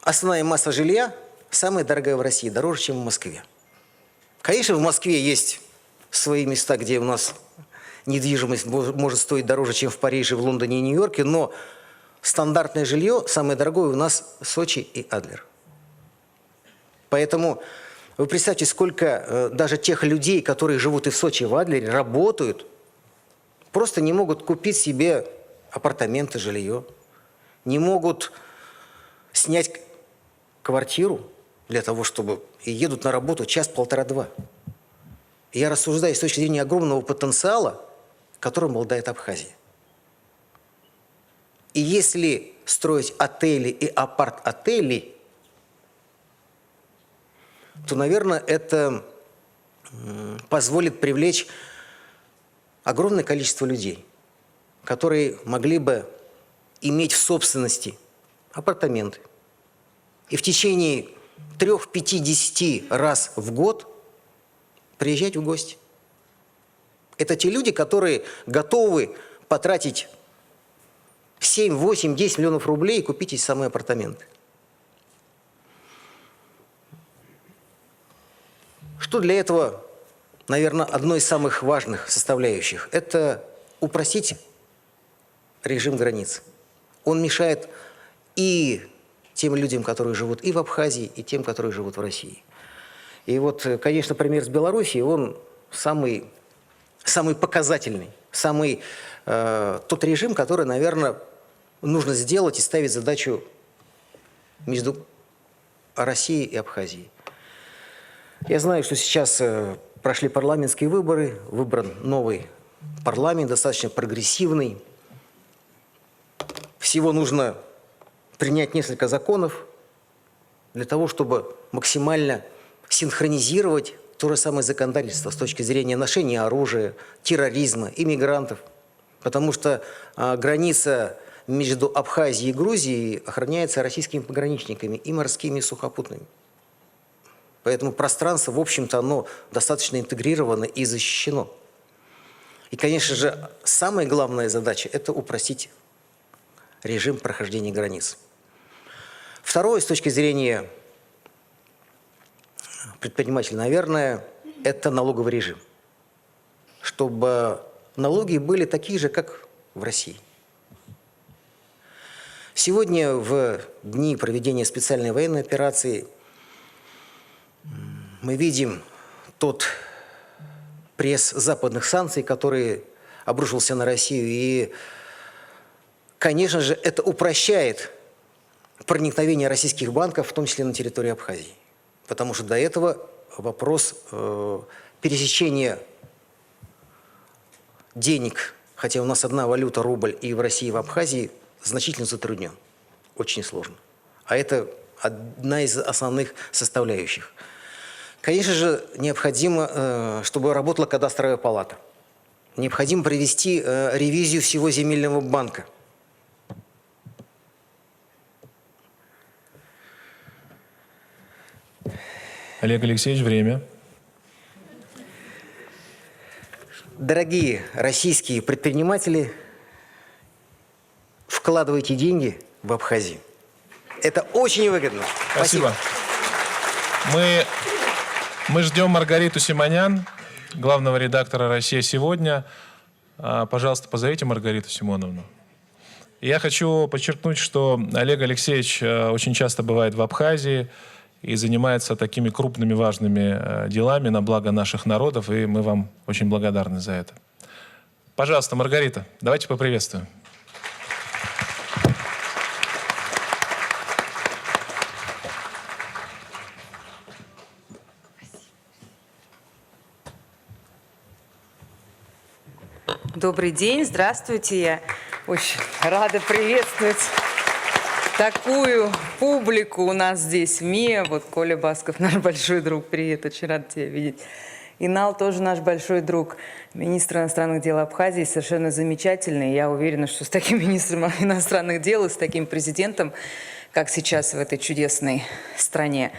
основная масса жилья самая дорогая в России, дороже, чем в Москве. Конечно, в Москве есть свои места, где у нас недвижимость может стоить дороже, чем в Париже, в Лондоне и Нью-Йорке, но стандартное жилье самое дорогое у нас Сочи и Адлер. Поэтому вы представьте, сколько даже тех людей, которые живут и в Сочи, и в Адлере, работают, просто не могут купить себе апартаменты, жилье, не могут снять квартиру для того, чтобы и едут на работу час, полтора-два. Я рассуждаю с точки зрения огромного потенциала, которым обладает Абхазия. И если строить отели и апарт-отели, то, наверное, это позволит привлечь огромное количество людей, которые могли бы иметь в собственности апартаменты. И в течение 3, 5, 10 раз в год приезжать в гости. Это те люди, которые готовы потратить 7, 8, 10 миллионов рублей и купить эти самые апартаменты. Что для этого, наверное, одной из самых важных составляющих? Это упростить режим границ. Он мешает и тем людям, которые живут и в Абхазии, и тем, которые живут в России. И вот, конечно, пример с Белоруссией, он самый показательный, тот режим, который, наверное, нужно сделать и ставить задачу между Россией и Абхазией. Я знаю, что сейчас прошли парламентские выборы, выбран новый парламент, достаточно прогрессивный. Всего нужно принять несколько законов для того, чтобы максимально синхронизировать то же самое законодательство с точки зрения ношения оружия, терроризма, иммигрантов. Потому что граница между Абхазией и Грузией охраняется российскими пограничниками и морскими, и сухопутными. Поэтому пространство, в общем-то, оно достаточно интегрировано и защищено. И, конечно же, самая главная задача – это упростить режим прохождения границ. Второе, с точки зрения предпринимателя, наверное, это налоговый режим. Чтобы налоги были такие же, как в России. Сегодня, в дни проведения специальной военной операции, мы видим тот пресс западных санкций, который обрушился на Россию. И, конечно же, это упрощает проникновение российских банков, в том числе на территорию Абхазии. Потому что до этого вопрос пересечения денег, хотя у нас одна валюта, рубль, и в России, и в Абхазии, значительно затруднен. Очень сложно. А это одна из основных составляющих. Конечно же, необходимо, чтобы работала кадастровая палата. Необходимо провести ревизию всего земельного банка. Олег Алексеевич, время. дорогие российские предприниматели, вкладывайте деньги в Абхазию. Это очень выгодно. Спасибо. Мы ждем Маргариту Симонян, главного редактора «Россия сегодня». Пожалуйста, позовите Маргариту Симоновну. Я хочу подчеркнуть, что Олег Алексеевич очень часто бывает в Абхазии и занимается такими крупными важными делами на благо наших народов, и мы вам очень благодарны за это. Пожалуйста, Маргарита, давайте поприветствуем. Добрый день, здравствуйте. Я очень рада приветствовать такую публику у нас здесь в МИА. Вот Коля Басков, наш большой друг, привет, очень рад тебя видеть. Инал тоже наш большой друг, министр иностранных дел Абхазии, совершенно замечательный. Я уверена, что с таким министром иностранных дел и с таким президентом, как сейчас в этой чудесной стране,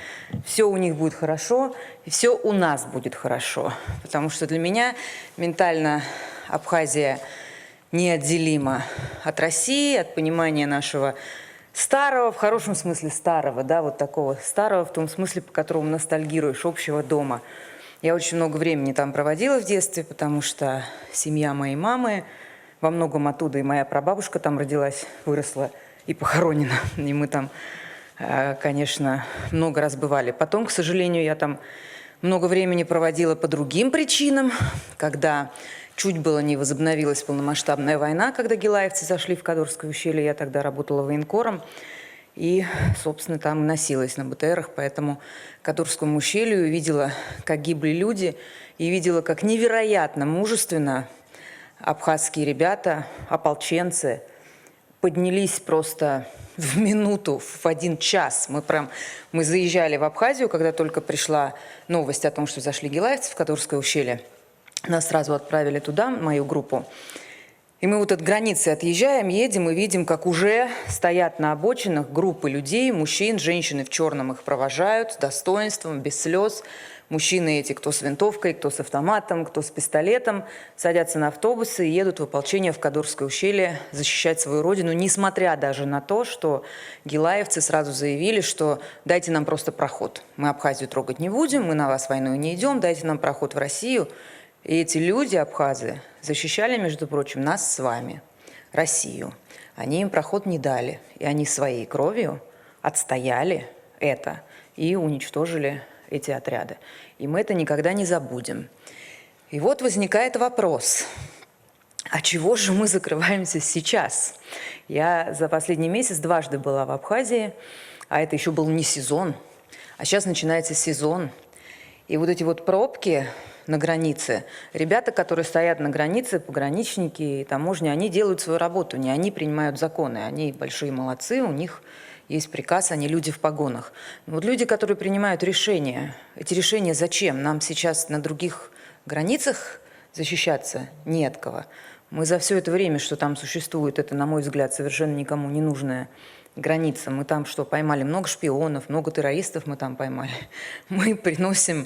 все у них будет хорошо, и все у нас будет хорошо. Потому что для меня ментально Абхазия неотделима от России, от понимания нашего старого, в хорошем смысле старого, да, вот такого старого, в том смысле, по которому ностальгируешь, общего дома. Я очень много времени там проводила в детстве, потому что семья моей мамы во многом оттуда, и моя прабабушка там родилась, выросла и похоронена. И мы там, конечно, много раз бывали. Потом, к сожалению, я там много времени проводила по другим причинам, когда чуть было не возобновилась полномасштабная война, когда гилаевцы зашли в Кадурское ущелье. Я тогда работала военкором и, собственно, там носилась на БТРах, поэтому Кадурскому ущелью видела, как гибли люди, и видела, как невероятно мужественно абхазские ребята, ополченцы, поднялись просто в минуту, в 1 час. Мы заезжали в Абхазию, когда только пришла новость о том, что зашли гилаевцы в Кадурское ущелье. Нас сразу отправили туда, мою группу. И мы вот от границы отъезжаем, едем и видим, как уже стоят на обочинах группы людей, мужчин, женщины в черном их провожают с достоинством, без слез. Мужчины эти, кто с винтовкой, кто с автоматом, кто с пистолетом, садятся на автобусы и едут в ополчение в Кадурское ущелье защищать свою родину, несмотря даже на то, что гилаевцы сразу заявили, что дайте нам просто проход. Мы Абхазию трогать не будем, мы на вас войну не идем, дайте нам проход в Россию. И эти люди, абхазы, защищали, между прочим, нас с вами, Россию. Они им проход не дали, и они своей кровью отстояли это и уничтожили эти отряды. И мы это никогда не забудем. И вот возникает вопрос, а чего же мы закрываемся сейчас? Я за последний месяц дважды была в Абхазии, а это еще был не сезон, а сейчас начинается сезон. И вот эти вот пробки на границе, ребята, которые стоят на границе, пограничники и таможня, они делают свою работу, не они принимают законы, они большие молодцы, у них есть приказ, они люди в погонах. Но вот люди, которые принимают решения, эти решения зачем? Нам сейчас на других границах защищаться не от кого. Мы за все это время, что там существует, это, на мой взгляд, совершенно никому не нужная граница. Мы там что, поймали много шпионов, много террористов мы там поймали. Мы приносим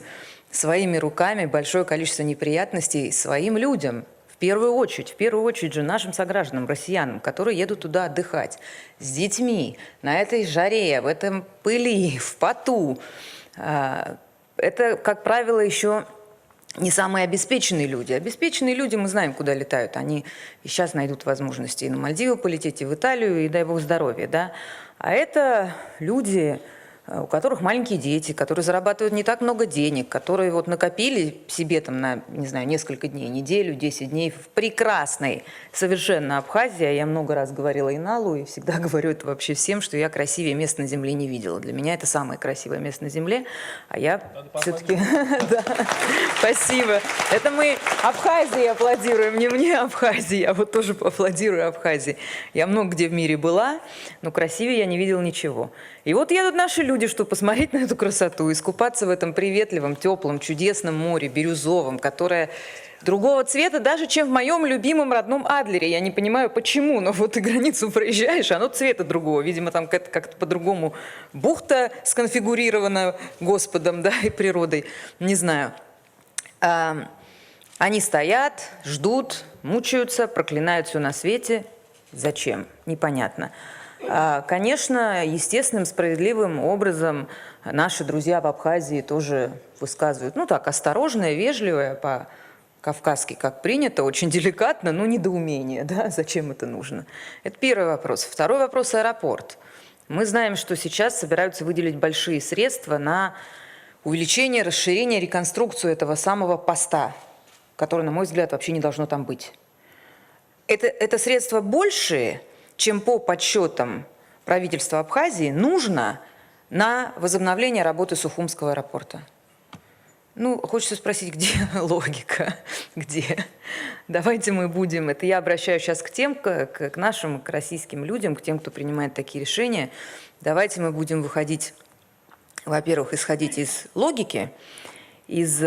своими руками большое количество неприятностей своим людям. В первую очередь же нашим согражданам, россиянам, которые едут туда отдыхать с детьми, на этой жаре, в этом пыли, в поту. Это, как правило, еще не самые обеспеченные люди. Обеспеченные люди, мы знаем, куда летают. Они и сейчас найдут возможности и на Мальдивы полететь, и в Италию, и дай бог здоровья. Да? А это люди, у которых маленькие дети, которые зарабатывают не так много денег, которые вот накопили себе там на, не знаю, несколько дней, неделю, 10 дней в прекрасной совершенно Абхазии. Я много раз говорила Иналу и всегда говорю это вообще всем, что я красивее мест на земле не видела. Для меня это самое красивое место на земле, а я все-таки... Спасибо. Это мы Абхазии аплодируем, не мне Абхазии, я вот тоже аплодирую Абхазии. Я много где в мире была, но красивее я не видела ничего. И вот едут наши люди, чтобы посмотреть на эту красоту, искупаться в этом приветливом, теплом, чудесном море, бирюзовом, которое другого цвета даже, чем в моем любимом родном Адлере. Я не понимаю, почему, но вот ты границу проезжаешь, оно цвета другого. Видимо, там как-то по-другому бухта сконфигурирована Господом, да, и природой. Не знаю. Они стоят, ждут, мучаются, проклинают все на свете. Зачем? Непонятно. Конечно, естественным, справедливым образом наши друзья в Абхазии тоже высказывают, ну так, осторожное, вежливое, по-кавказски, как принято, очень деликатно, но недоумение, да, зачем это нужно. Это первый вопрос. Второй вопрос – аэропорт. Мы знаем, что сейчас собираются выделить большие средства на увеличение, расширение, реконструкцию этого самого поста, который, на мой взгляд, вообще не должно там быть. Это средства большие, чем по подсчетам правительства Абхазии нужно на возобновление работы Сухумского аэропорта. Ну, хочется спросить, где логика? Где? Давайте мы будем... Это я обращаюсь сейчас к нашим, к российским людям, к тем, кто принимает такие решения. Давайте мы будем выходить, во-первых, исходить из логики, из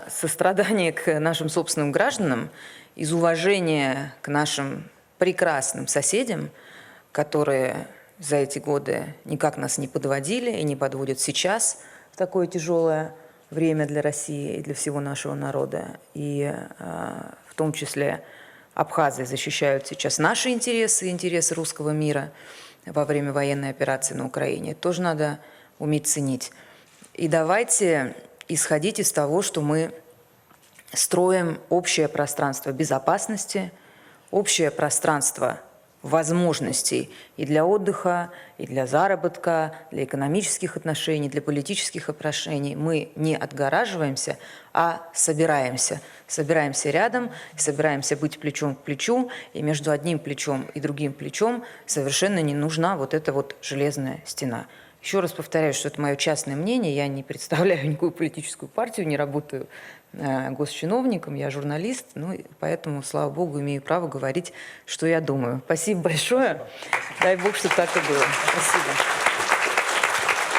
сострадания к нашим собственным гражданам, из уважения к нашим прекрасным соседям, которые за эти годы никак нас не подводили и не подводят сейчас в такое тяжелое время для России и для всего нашего народа. И в том числе абхазы защищают сейчас наши интересы, интересы русского мира во время военной операции на Украине. Это тоже надо уметь ценить. И давайте исходить из того, что мы строим общее пространство безопасности, общее пространство возможностей и для отдыха, и для заработка, для экономических отношений, для политических отношений. Мы не отгораживаемся, а собираемся. Собираемся рядом, собираемся быть плечом к плечу, и между одним плечом и другим плечом совершенно не нужна вот эта вот железная стена. Еще раз повторяю, что это мое частное мнение, я не представляю никакую политическую партию, не работаю госчиновником, я журналист, ну, поэтому, слава богу, имею право говорить, что я думаю. Спасибо большое. Дай бог, чтобы так и было. Спасибо.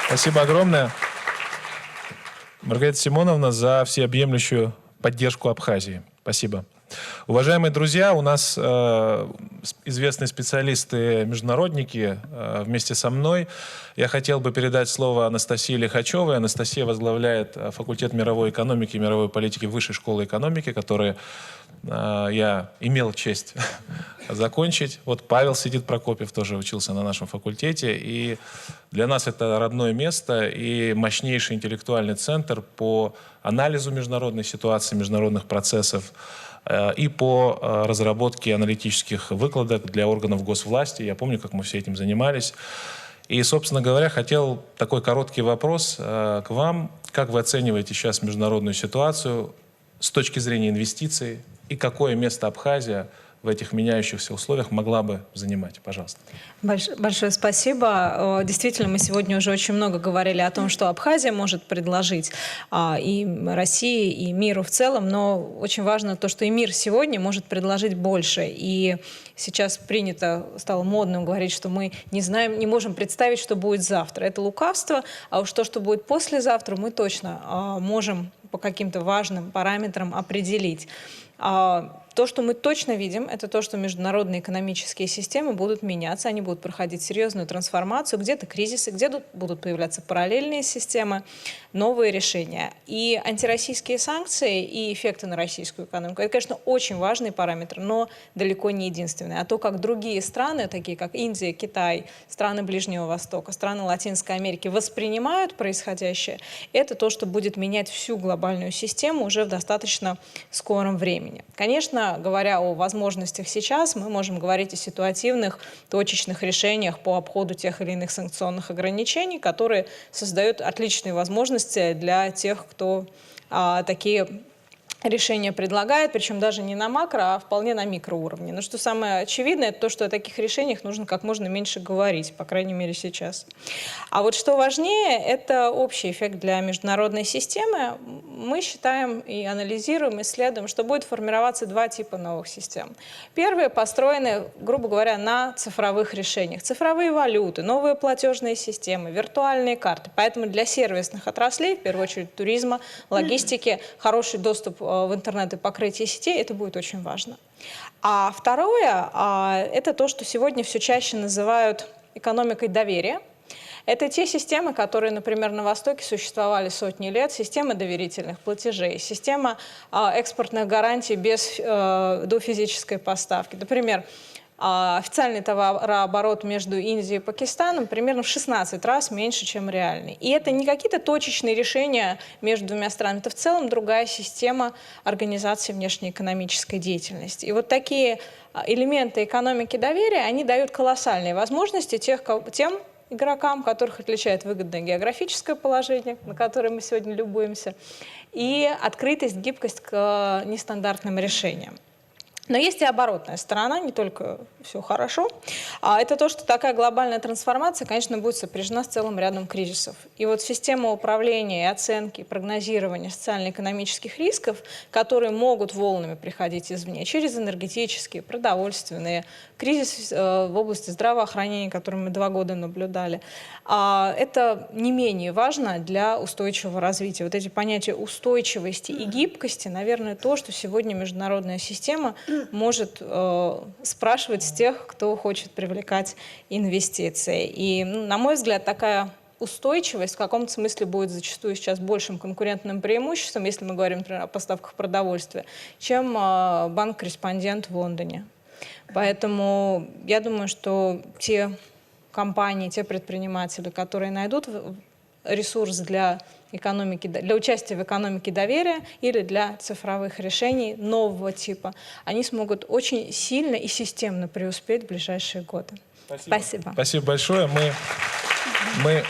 Спасибо огромное, Маргарита Симоновна, за всеобъемлющую поддержку Абхазии. Спасибо. Уважаемые друзья, у нас известные специалисты-международники вместе со мной. Я хотел бы передать слово Анастасии Лихачевой. Анастасия возглавляет факультет мировой экономики и мировой политики Высшей школы экономики, который я имел честь закончить. Вот Павел Сидит Прокопьев тоже учился на нашем факультете. И для нас это родное место и мощнейший интеллектуальный центр по анализу международной ситуации, международных процессов и по разработке аналитических выкладок для органов госвласти. Я помню, как мы все этим занимались. И, собственно говоря, хотел такой короткий вопрос к вам. Как вы оцениваете сейчас международную ситуацию с точки зрения инвестиций? И какое место Абхазия в этих меняющихся условиях могла бы занимать? Пожалуйста. Большое спасибо. Действительно, мы сегодня уже очень много говорили о том, что Абхазия может предложить и России, и миру в целом, но очень важно то, что и мир сегодня может предложить больше. И сейчас стало модным говорить, что мы не знаем, не можем представить, что будет завтра. Это лукавство, а уж то, что будет послезавтра, мы точно можем по каким-то важным параметрам определить. То, что мы точно видим, это то, что международные экономические системы будут меняться, они будут проходить серьезную трансформацию, где-то кризисы, где-то будут появляться параллельные системы, новые решения. И антироссийские санкции и эффекты на российскую экономику, это, конечно, очень важный параметр, но далеко не единственный. А то, как другие страны, такие как Индия, Китай, страны Ближнего Востока, страны Латинской Америки воспринимают происходящее, это то, что будет менять всю глобальную систему уже в достаточно скором времени. Конечно, говоря о возможностях сейчас, мы можем говорить о ситуативных, точечных решениях по обходу тех или иных санкционных ограничений, которые создают отличные возможности для тех, кто такие решения предлагает, причем даже не на макро, а вполне на микроуровне. Но что самое очевидное, это то, что о таких решениях нужно как можно меньше говорить, по крайней мере сейчас. А вот что важнее, это общий эффект для международной системы. Мы считаем и анализируем, исследуем, что будет формироваться два типа новых систем. Первые построены, грубо говоря, на цифровых решениях. Цифровые валюты, новые платежные системы, виртуальные карты. Поэтому для сервисных отраслей, в первую очередь туризма, логистики, хороший доступ в интернет и покрытие сетей, это будет очень важно. А второе, это то, что сегодня все чаще называют экономикой доверия. Это те системы, которые, например, на Востоке существовали сотни лет, система доверительных платежей, система экспортных гарантий до физической поставки. Например, официальный товарооборот между Индией и Пакистаном примерно в 16 раз меньше, чем реальный. И это не какие-то точечные решения между двумя странами, это в целом другая система организации внешнеэкономической деятельности. И вот такие элементы экономики доверия, они дают колоссальные возможности тем игрокам, которых отличает выгодное географическое положение, на которое мы сегодня любуемся, и открытость, гибкость к нестандартным решениям. Но есть и оборотная сторона, не только все хорошо. Это то, что такая глобальная трансформация, конечно, будет сопряжена с целым рядом кризисов. И вот система управления, и оценки, и прогнозирования социально-экономических рисков, которые могут волнами приходить извне, через энергетические, продовольственные, кризис в области здравоохранения, который мы 2 года наблюдали, это не менее важно для устойчивого развития. Вот эти понятия устойчивости и гибкости, наверное, то, что сегодня международная система может спрашивать с тех, кто хочет привлекать инвестиции. И, на мой взгляд, такая устойчивость в каком-то смысле будет зачастую сейчас большим конкурентным преимуществом, если мы говорим, например, о поставках продовольствия, чем банк-корреспондент в Лондоне. Поэтому я думаю, что те компании, те предприниматели, которые найдут ресурс для участия в экономике доверия или для цифровых решений нового типа, они смогут очень сильно и системно преуспеть в ближайшие годы. Спасибо. Спасибо большое. Мы,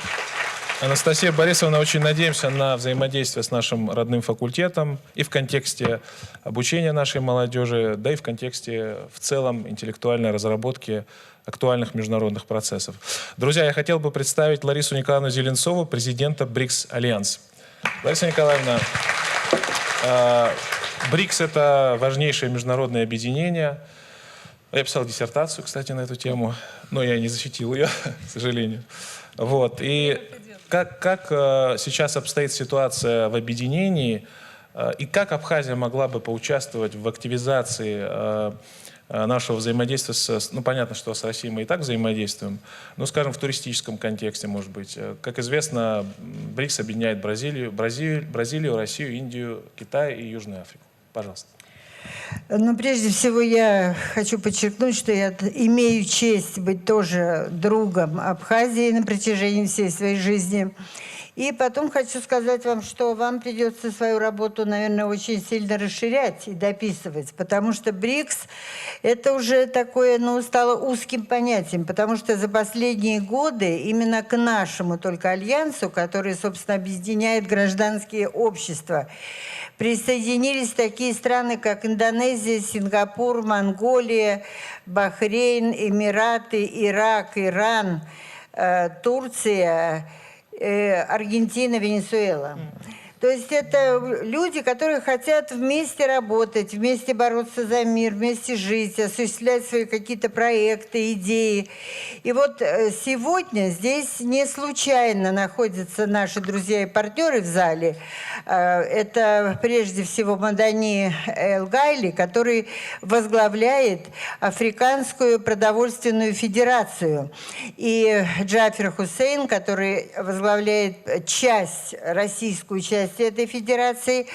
Анастасия Борисовна, очень надеемся на взаимодействие с нашим родным факультетом и в контексте обучения нашей молодежи, да и в контексте в целом интеллектуальной разработки актуальных международных процессов. Друзья, я хотел бы представить Ларису Николаевну Зеленцову, президента БРИКС Альянс. Лариса Николаевна, БРИКС — это важнейшее международное объединение. Я писал диссертацию, кстати, на эту тему, но я не защитил ее, к сожалению. Вот. И как сейчас обстоит ситуация в объединении, и как Абхазия могла бы поучаствовать в активизации нашего взаимодействия ну, понятно, что с Россией мы и так взаимодействуем, но, скажем, в туристическом контексте, может быть. Как известно, БРИКС объединяет Бразилию, Россию, Индию, Китай и Южную Африку. Пожалуйста. Ну, прежде всего, я хочу подчеркнуть, что я имею честь быть тоже другом Абхазии на протяжении всей своей жизни. И потом хочу сказать вам, что вам придется свою работу, наверное, очень сильно расширять и дописывать, потому что БРИКС – это уже такое, ну, стало узким понятием, потому что за последние годы именно к нашему только альянсу, который, собственно, объединяет гражданские общества, присоединились такие страны, как Индонезия, Сингапур, Монголия, Бахрейн, Эмираты, Ирак, Иран, Турция, Аргентина, Венесуэла. То есть это люди, которые хотят вместе работать, вместе бороться за мир, вместе жить, осуществлять свои какие-то проекты, идеи. И вот сегодня здесь не случайно находятся наши друзья и партнеры в зале. Это прежде всего Мадани Эл-Гайли, который возглавляет Африканскую продовольственную федерацию, и Джафер Хусейн, который возглавляет российскую часть этой федерации,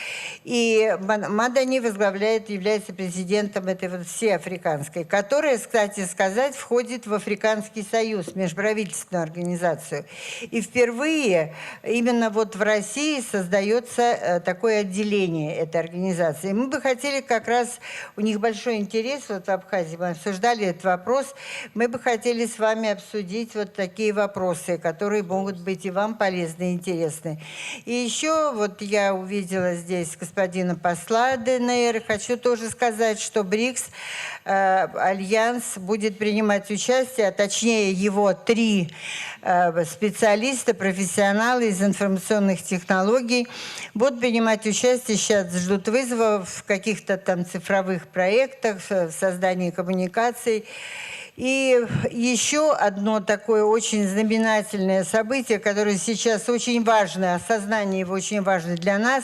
и Мадани является президентом этой вот всеафриканской, которая, кстати сказать, входит в Африканский союз, межправительственную организацию. И впервые именно вот в России создается такое отделение этой организации. Мы бы хотели как раз, у них большой интерес, вот в Абхазии мы обсуждали этот вопрос, мы бы хотели с вами обсудить вот такие вопросы, которые могут быть и вам полезны и интересны. И еще вот я увидела здесь господина посла ДНР. Хочу тоже сказать, что БРИКС, Альянс, будет принимать участие, а точнее его 3 специалиста, профессионалы из информационных технологий будут принимать участие, сейчас ждут вызовов в каких-то там цифровых проектах, в создании коммуникаций. И еще одно такое очень знаменательное событие, которое сейчас очень важно, осознание его очень важно для нас,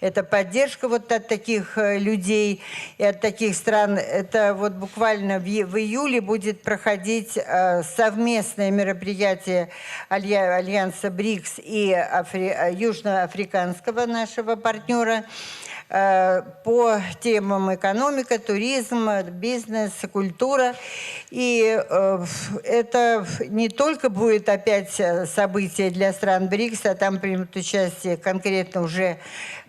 это поддержка вот от таких людей и от таких стран. Это вот буквально в июле будет проходить совместное мероприятие Альянса БРИКС и южноафриканского нашего партнера по темам экономика, туризм, бизнес, культура. И это не только будет опять событие для стран БРИКС, а там примут участие конкретно уже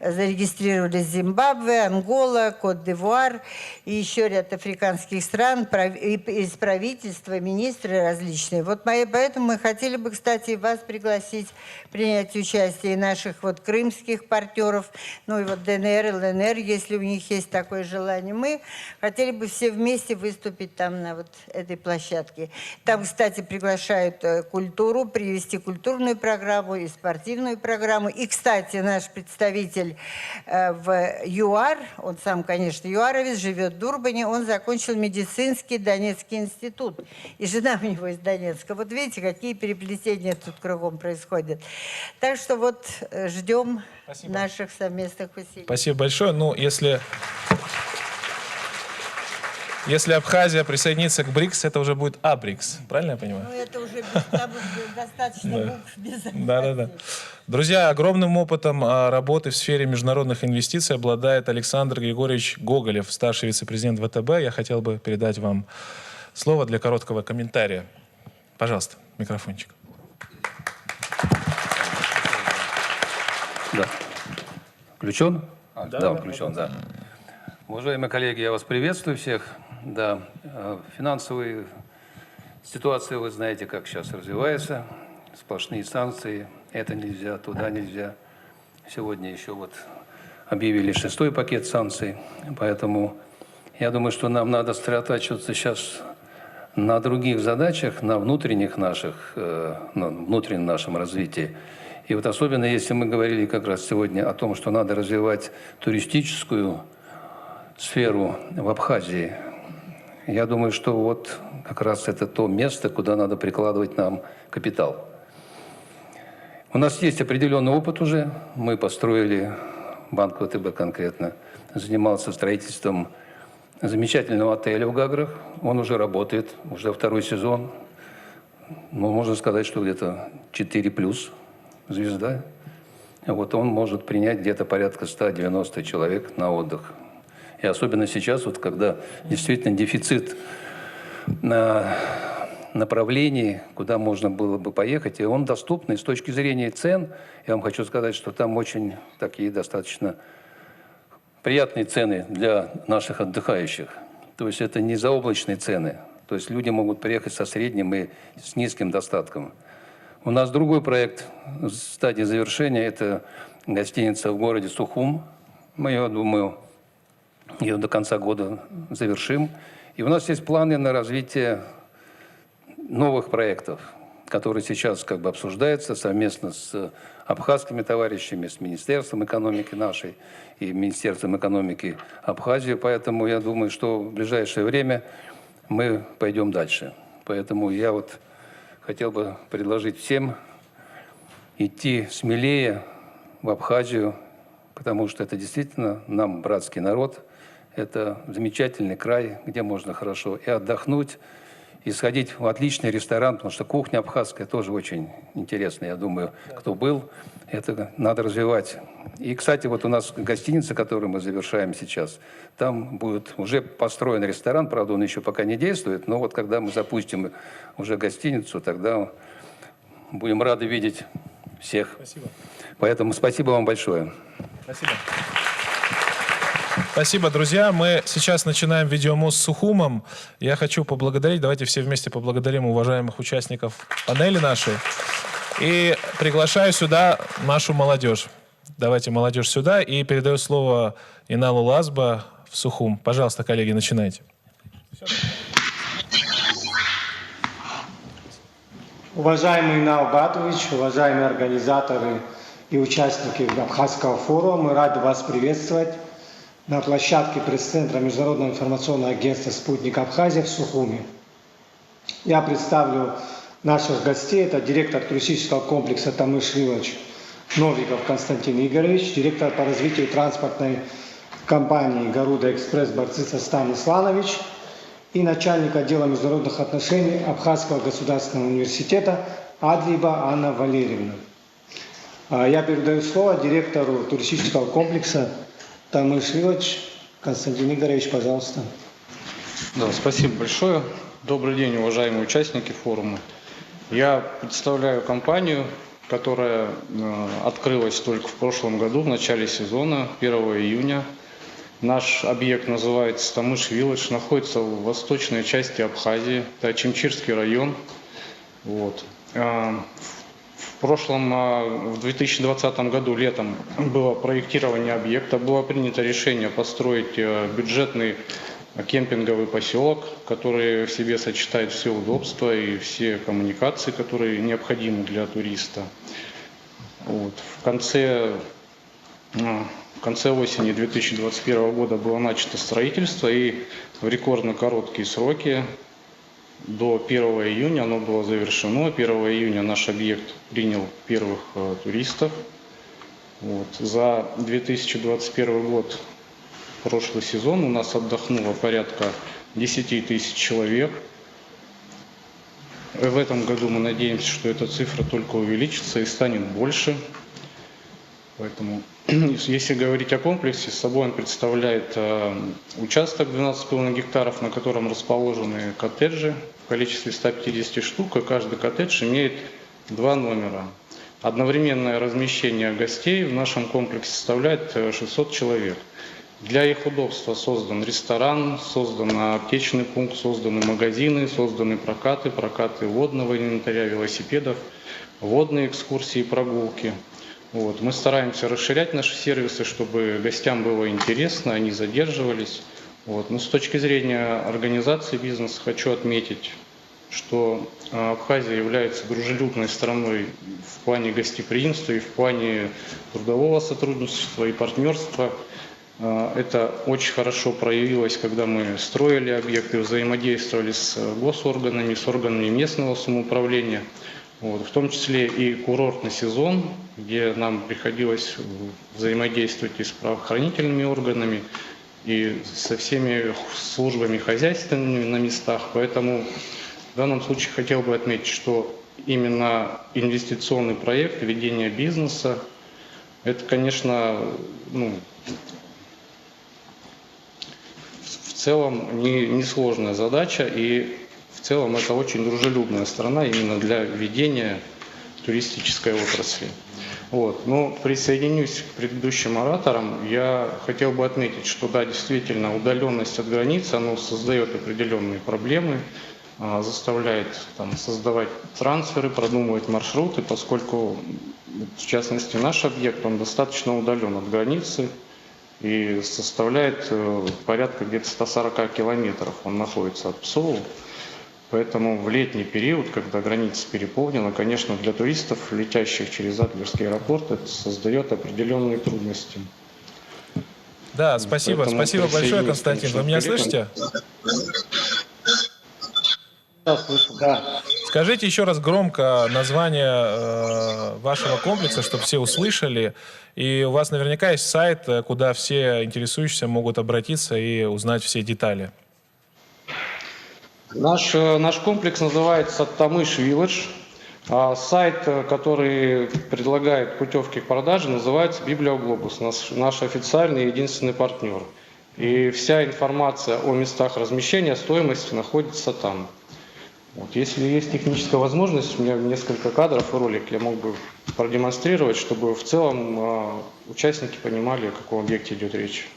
зарегистрировались Зимбабве, Ангола, Кот-д'Ивуар и еще ряд африканских стран, из правительства, министры различные. Вот поэтому мы хотели бы, кстати, вас пригласить принять участие и наших вот крымских партнеров, ну и вот ДНР, ЛНР, если у них есть такое желание. Мы хотели бы все вместе выступить там на вот этой площадке. Там, кстати, приглашают культуру, привести культурную программу и спортивную программу. И, кстати, наш представитель в ЮАР, он сам, конечно, юаровец, живет в Дурбане, он закончил медицинский Донецкий институт. И жена у него из Донецка. Вот видите, какие переплетения тут кругом происходят. Так что вот ждем наших совместных усилий. Спасибо большое. Ну, если Абхазия присоединится к БРИКС, это уже будет АБРИКС. Правильно я понимаю? Ну, это уже достаточно букв без Да. Друзья, огромным опытом работы в сфере международных инвестиций обладает Александр Григорьевич Гоголев, старший вице-президент ВТБ. Я хотел бы передать вам слово для короткого комментария. Пожалуйста, микрофончик. Да. Включен? Да, включен, да. Уважаемые коллеги, я вас приветствую всех. Да, финансовые ситуации, вы знаете, как сейчас развивается. Сплошные санкции. Это нельзя, туда нельзя. Сегодня еще вот объявили 6-й пакет санкций. Поэтому я думаю, что нам надо сосредотачиваться сейчас на других задачах, на внутренних наших, на внутреннем нашем развитии. И вот особенно, если мы говорили как раз сегодня о том, что надо развивать туристическую сферу в Абхазии, я думаю, что вот как раз это то место, куда надо прикладывать нам капитал. У нас есть определенный опыт уже. Мы построили, банк ВТБ конкретно, занимался строительством замечательного отеля в Гаграх. Он уже работает, уже 2-й сезон. Ну, можно сказать, что где-то 4+ звезда. Вот он может принять где-то порядка 190 человек на отдых. И особенно сейчас, вот, когда действительно дефицит на направлений, куда можно было бы поехать, и он доступный с точки зрения цен. Я вам хочу сказать, что там очень такие достаточно приятные цены для наших отдыхающих. То есть это не заоблачные цены. То есть люди могут приехать со средним и с низким достатком. У нас другой проект в стадии завершения. Это гостиница в городе Сухум. Мы ее, думаю, ее до конца года завершим. И у нас есть планы на развитие новых проектов, которые сейчас как бы обсуждаются совместно с абхазскими товарищами, с Министерством экономики нашей и Министерством экономики Абхазии. Поэтому я думаю, что в ближайшее время мы пойдем дальше. Поэтому я вот хотел бы предложить всем идти смелее в Абхазию, потому что это действительно нам братский народ. Это замечательный край, где можно хорошо и отдохнуть, и сходить в отличный ресторан, потому что кухня абхазская тоже очень интересная. Я думаю, кто был, это надо развивать. И, кстати, вот у нас гостиница, которую мы завершаем сейчас, там будет уже построен ресторан, правда, он еще пока не действует, но вот когда мы запустим уже гостиницу, тогда будем рады видеть всех. Спасибо. Поэтому спасибо вам большое. Спасибо. Спасибо, друзья. Мы сейчас начинаем видеомост с Сухумом. Я хочу поблагодарить, давайте все вместе поблагодарим уважаемых участников панели нашей. И приглашаю сюда нашу молодежь. Давайте молодежь сюда. И передаю слово Иналу Лазба в Сухум. Пожалуйста, коллеги, начинайте. Уважаемый Инал Батович, уважаемые организаторы и участники Абхазского форума, мы рады вас приветствовать на площадке пресс-центра Международного информационного агентства «Спутник Абхазия» в Сухуме. Я представлю наших гостей. Это директор туристического комплекса «Тамыш Вилледж» Новиков Константин Игоревич, директор по развитию транспортной компании «Гаруда Экспресс» Барцица Стан Исланович и начальник отдела международных отношений Абхазского государственного университета Адлиба Анна Валерьевна. Я передаю слово директору туристического комплекса «Тамыш Вилледж». Константин Игоревич, пожалуйста. Да, спасибо большое. Добрый день, уважаемые участники форума. Я представляю компанию, которая открылась только в прошлом году, в начале сезона, 1 июня. Наш объект называется «Тамыш Вилледж», находится в восточной части Абхазии, это Очимчирский район. Вот. В 2020 году летом было проектирование объекта, было принято решение построить бюджетный кемпинговый поселок, который в себе сочетает все удобства и все коммуникации, которые необходимы для туриста. Вот. В конце осени 2021 года было начато строительство, и в рекордно короткие сроки, до 1 июня оно было завершено. 1 июня наш объект принял первых туристов. Вот. За 2021 год, прошлый сезон, у нас отдохнуло порядка 10 тысяч человек. В этом году мы надеемся, что эта цифра только увеличится и станет больше. Поэтому, если говорить о комплексе, собой он представляет участок 12,5 гектаров, на котором расположены коттеджи в количестве 150 штук, и каждый коттедж имеет 2 номера. Одновременное размещение гостей в нашем комплексе составляет 600 человек. Для их удобства создан ресторан, создан аптечный пункт, созданы магазины, созданы прокаты водного инвентаря, велосипедов, водные экскурсии и прогулки. Вот. Мы стараемся расширять наши сервисы, чтобы гостям было интересно, они задерживались. Вот. Но с точки зрения организации бизнеса хочу отметить, что Абхазия является дружелюбной страной в плане гостеприимства и в плане трудового сотрудничества и партнерства. Это очень хорошо проявилось, когда мы строили объекты, взаимодействовали с госорганами, с органами местного самоуправления. Вот, в том числе и курортный сезон, где нам приходилось взаимодействовать и с правоохранительными органами, и со всеми службами хозяйственными на местах. Поэтому в данном случае хотел бы отметить, что именно инвестиционный проект, ведение бизнеса, это, конечно, в целом несложная задача, и в целом это очень дружелюбная страна именно для ведения туристической отрасли. Вот. Но присоединюсь к предыдущим ораторам. Я хотел бы отметить, что да, действительно, удаленность от границы, она создает определенные проблемы, заставляет создавать трансферы, продумывать маршруты, поскольку, в частности, наш объект, он достаточно удален от границы и составляет порядка где-то 140 километров. Он находится от Псову. Поэтому в летний период, когда граница переполнена, конечно, для туристов, летящих через Адлерский аэропорт, это создает определенные трудности. Да, спасибо. Поэтому Спасибо большое, Константин. Вы меня слышите? Да, слышу, да. Скажите еще раз громко название вашего комплекса, чтобы все услышали. И у вас наверняка есть сайт, куда все интересующиеся могут обратиться и узнать все детали. Наш комплекс называется «Тамыш Вилледж». А сайт, который предлагает путевки к продаже, называется «Библиоглобус», наш официальный и единственный партнер. И вся информация о местах размещения, стоимости находится там. Вот. Если есть техническая возможность, у меня несколько кадров и ролик я мог бы продемонстрировать, чтобы в целом участники понимали, о каком объекте идет речь.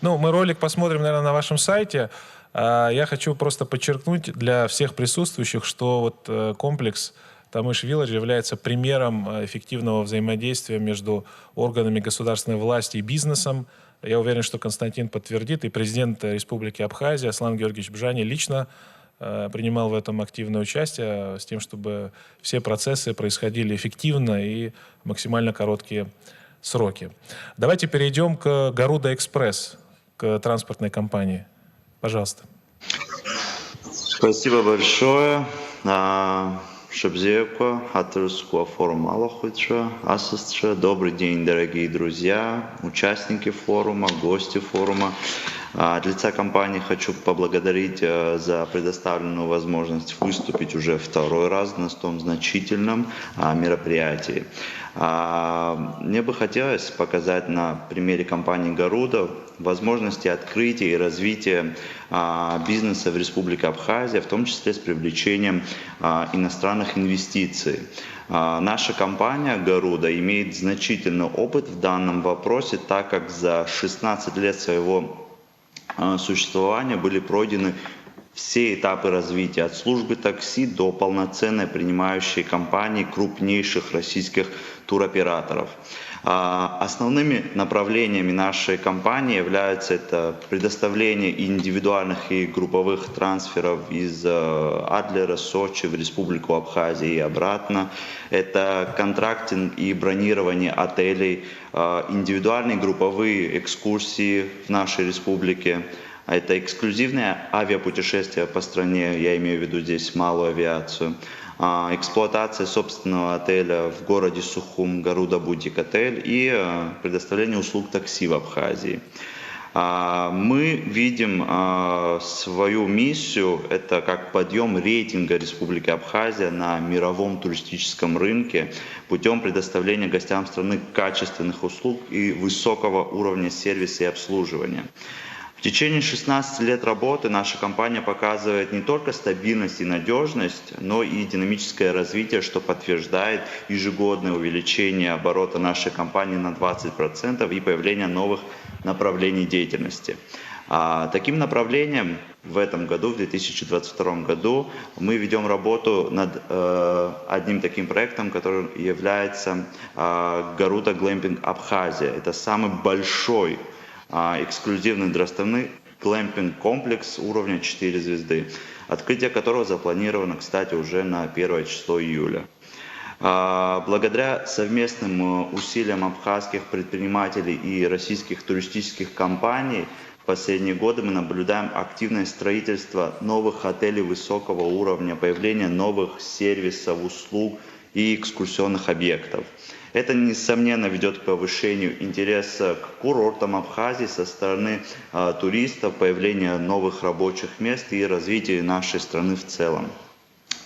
Мы ролик посмотрим, наверное, на вашем сайте. Я хочу просто подчеркнуть для всех присутствующих, что вот комплекс Тамыш Вилледж является примером эффективного взаимодействия между органами государственной власти и бизнесом. Я уверен, что Константин подтвердит, и президент Республики Абхазия Аслан Георгиевич Бжани лично принимал в этом активное участие с тем, чтобы все процессы происходили эффективно и в максимально короткие сроки. Давайте перейдем к Гаруда Экспресс, к транспортной компании. Пожалуйста. Спасибо большое. Шабзевка, Атырского форума Аллахуча, Асасча. Добрый день, дорогие друзья, участники форума, гости форума. От лица компании хочу поблагодарить за предоставленную возможность выступить уже второй раз на столь значительном мероприятии. Мне бы хотелось показать на примере компании Garuda возможности открытия и развития бизнеса в Республике Абхазия, в том числе с привлечением иностранных инвестиций. Наша компания Garuda имеет значительный опыт в данном вопросе, так как за 16 лет своего существования были пройдены все этапы развития, от службы такси до полноценной принимающей компании крупнейших российских туроператоров. Основными направлениями нашей компании являются это предоставление индивидуальных и групповых трансферов из Адлера, Сочи в Республику Абхазия и обратно. Это контрактинг и бронирование отелей, индивидуальные групповые экскурсии в нашей республике. Это эксклюзивные авиапутешествия по стране, я имею в виду здесь малую авиацию. Эксплуатация собственного отеля в городе Сухум, Garuda Boutique Отель и предоставление услуг такси в Абхазии. Мы видим свою миссию, это как подъем рейтинга Республики Абхазия на мировом туристическом рынке путем предоставления гостям страны качественных услуг и высокого уровня сервиса и обслуживания. В течение 16 лет работы наша компания показывает не только стабильность и надежность, но и динамическое развитие, что подтверждает ежегодное увеличение оборота нашей компании на 20% и появление новых направлений деятельности. Таким направлением в этом году, в 2022 году, мы ведем работу над одним таким проектом, который является Garuda Glamping Абхазия. Это самый большой эксклюзивный для страны глэмпинг-комплекс уровня 4 звезды, открытие которого запланировано, кстати, уже на 1 число июля. Благодаря совместным усилиям абхазских предпринимателей и российских туристических компаний в последние годы мы наблюдаем активное строительство новых отелей высокого уровня, появление новых сервисов, услуг и экскурсионных объектов. Это, несомненно, ведет к повышению интереса к курортам Абхазии со стороны туристов, появлению новых рабочих мест и развитию нашей страны в целом.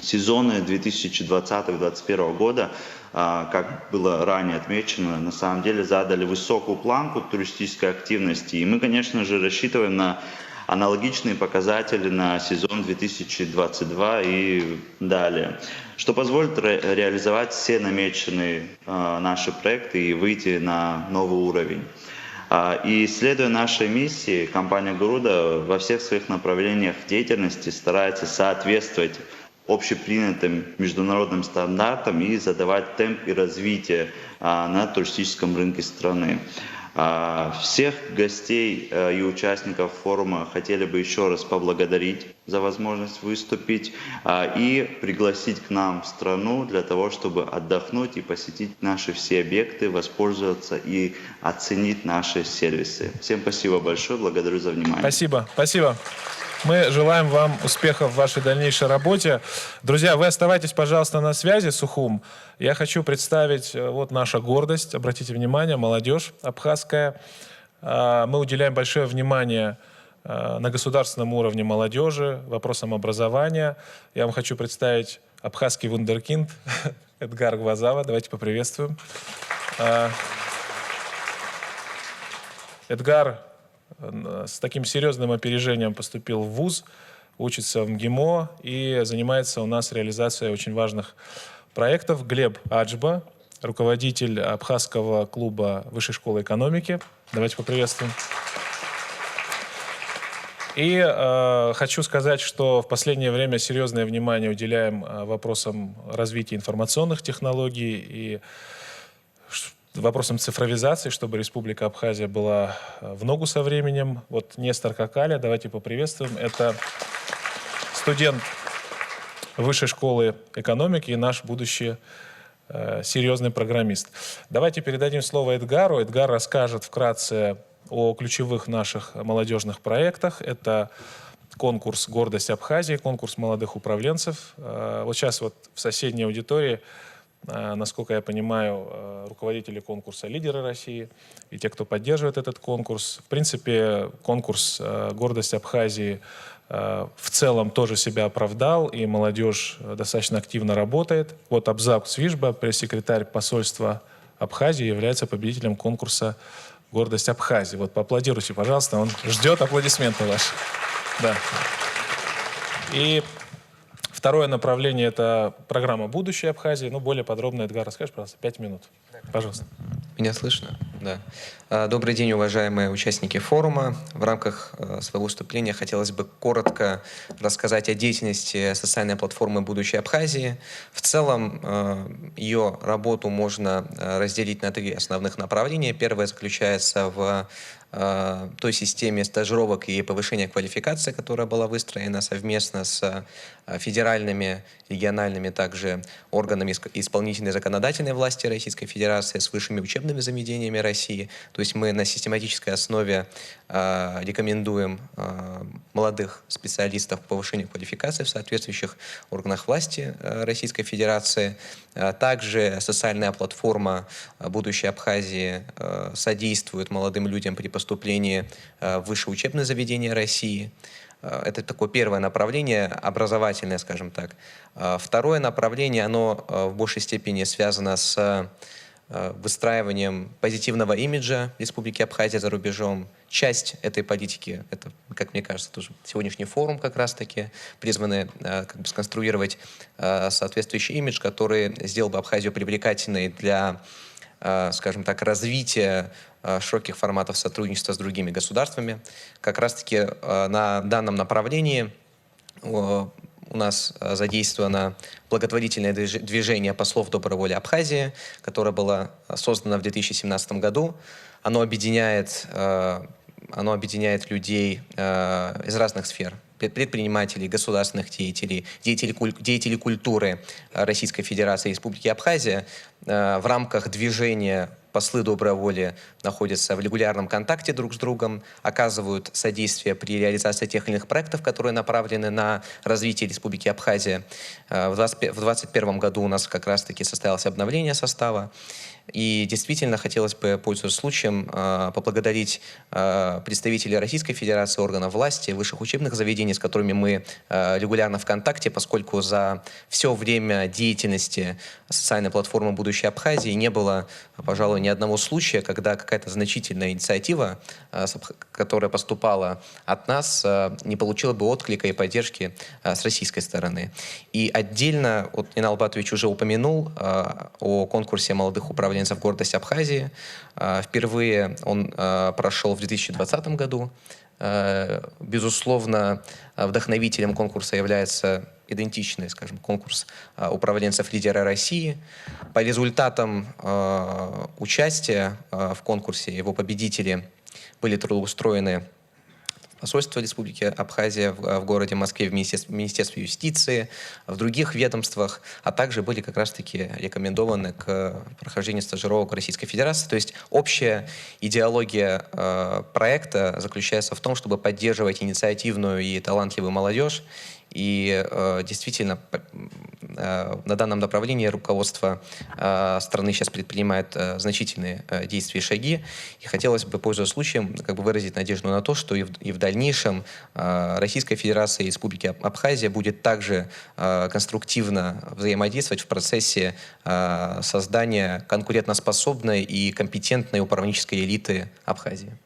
Сезоны 2020-2021 года, как было ранее отмечено, на самом деле задали высокую планку туристической активности. И мы, конечно же, рассчитываем на аналогичные показатели на сезон 2022 и далее, что позволит реализовать все намеченные наши проекты и выйти на новый уровень. И следуя нашей миссии, компания Garuda во всех своих направлениях деятельности старается соответствовать общепринятым международным стандартам и задавать темп и развитие на туристическом рынке страны. Всех гостей и участников форума хотели бы еще раз поблагодарить за возможность выступить и пригласить к нам в страну для того, чтобы отдохнуть и посетить наши все объекты, воспользоваться и оценить наши сервисы. Всем спасибо большое, благодарю за внимание. Спасибо, спасибо. Мы желаем вам успехов в вашей дальнейшей работе. Друзья, вы оставайтесь, пожалуйста, на связи, Сухум. Я хочу представить вот наша гордость. Обратите внимание, молодежь абхазская. Мы уделяем большое внимание на государственном уровне молодежи, вопросам образования. Я вам хочу представить абхазский вундеркинд Эдгар Гвазава. Давайте поприветствуем. Эдгар с таким серьезным опережением поступил в вуз, учится в МГИМО и занимается у нас реализацией очень важных проектов. Глеб Аджба, руководитель Абхазского клуба Высшей школы экономики. Давайте поприветствуем. И хочу сказать, что в последнее время серьезное внимание уделяем вопросам развития информационных технологий и вопросам цифровизации, чтобы Республика Абхазия была в ногу со временем. Вот Нестор Какаля, давайте поприветствуем. Это студент Высшей школы экономики и наш будущий серьезный программист. Давайте передадим слово Эдгару. Эдгар расскажет вкратце о ключевых наших молодежных проектах. Это конкурс «Гордость Абхазии», конкурс молодых управленцев. Вот сейчас вот в соседней аудитории, насколько я понимаю, руководители конкурса «Лидеры России» и те, кто поддерживает этот конкурс. В принципе, конкурс «Гордость Абхазии» в целом тоже себя оправдал, и молодежь достаточно активно работает. Вот Абзак Свижба, пресс-секретарь посольства Абхазии, является победителем конкурса «Гордость Абхазии». Вот поаплодируйте, пожалуйста, он ждет аплодисменты ваши. Да. И второе направление – это программа «Будущее Абхазии». Ну, более подробно, Эдгар, расскажешь, пожалуйста, 5 минут. Пожалуйста. Меня слышно? Да. Добрый день, уважаемые участники форума. В рамках своего выступления хотелось бы коротко рассказать о деятельности социальной платформы «Будущее Абхазии». В целом, ее работу можно разделить на 3 основных направления. Первое заключается в той системе стажировок и повышения квалификации, которая была выстроена совместно с федеральными, региональными также органами исполнительной и законодательной власти Российской Федерации, с высшими учебными заведениями России. То есть мы на систематической основе рекомендуем молодых специалистов к повышению квалификации в соответствующих органах власти Российской Федерации. Также социальная платформа «Будущее Абхазии» содействует молодым людям при поступлении в высшее учебное заведение России. Это такое первое направление, образовательное, скажем так. Второе направление, оно в большей степени связано с выстраиванием позитивного имиджа Республики Абхазия за рубежом. Часть этой политики, это, как мне кажется, тоже сегодняшний форум как раз-таки, призваны сконструировать соответствующий имидж, который сделал бы Абхазию привлекательной для, скажем так, развития широких форматов сотрудничества с другими государствами. Как раз-таки на данном направлении у нас задействовано благотворительное движение послов доброй воли Абхазии, которое было создано в 2017 году. Оно объединяет людей из разных сфер: предпринимателей, государственных деятелей, деятелей культуры Российской Федерации и Республики Абхазия. В рамках движения послы доброй воли находятся в регулярном контакте друг с другом, оказывают содействие при реализации тех или иных проектов, которые направлены на развитие Республики Абхазия. В 2021 году у нас как раз-таки состоялось обновление состава. И действительно хотелось бы, пользуясь случаем, поблагодарить представителей Российской Федерации, органов власти, высших учебных заведений, с которыми мы регулярно в контакте, поскольку за все время деятельности социальной платформы «Будущее Абхазии» не было, пожалуй, ни одного случая, когда какая-то значительная инициатива, которая поступала от нас, не получила бы отклика и поддержки с российской стороны. И отдельно, вот Нинал Батович уже упомянул о конкурсе молодых управленцев «Гордость Абхазии». Впервые он прошел в 2020 году. Безусловно, вдохновителем конкурса является идентичный, скажем, конкурс управленцев «Лидера России». По результатам участия в конкурсе его победители были трудоустроены в посольство Республики Абхазия в городе Москве, в Министерстве юстиции, в других ведомствах, а также были как раз-таки рекомендованы к прохождению стажировок в Российской Федерации. То есть общая идеология проекта заключается в том, чтобы поддерживать инициативную и талантливую молодежь. И действительно, на данном направлении руководство страны сейчас предпринимает значительные действия и шаги. И хотелось бы, пользуясь случаем, выразить надежду на то, что и в дальнейшем Российская Федерация и Республика Абхазия будет также конструктивно взаимодействовать в процессе создания конкурентоспособной и компетентной управленческой элиты Абхазии.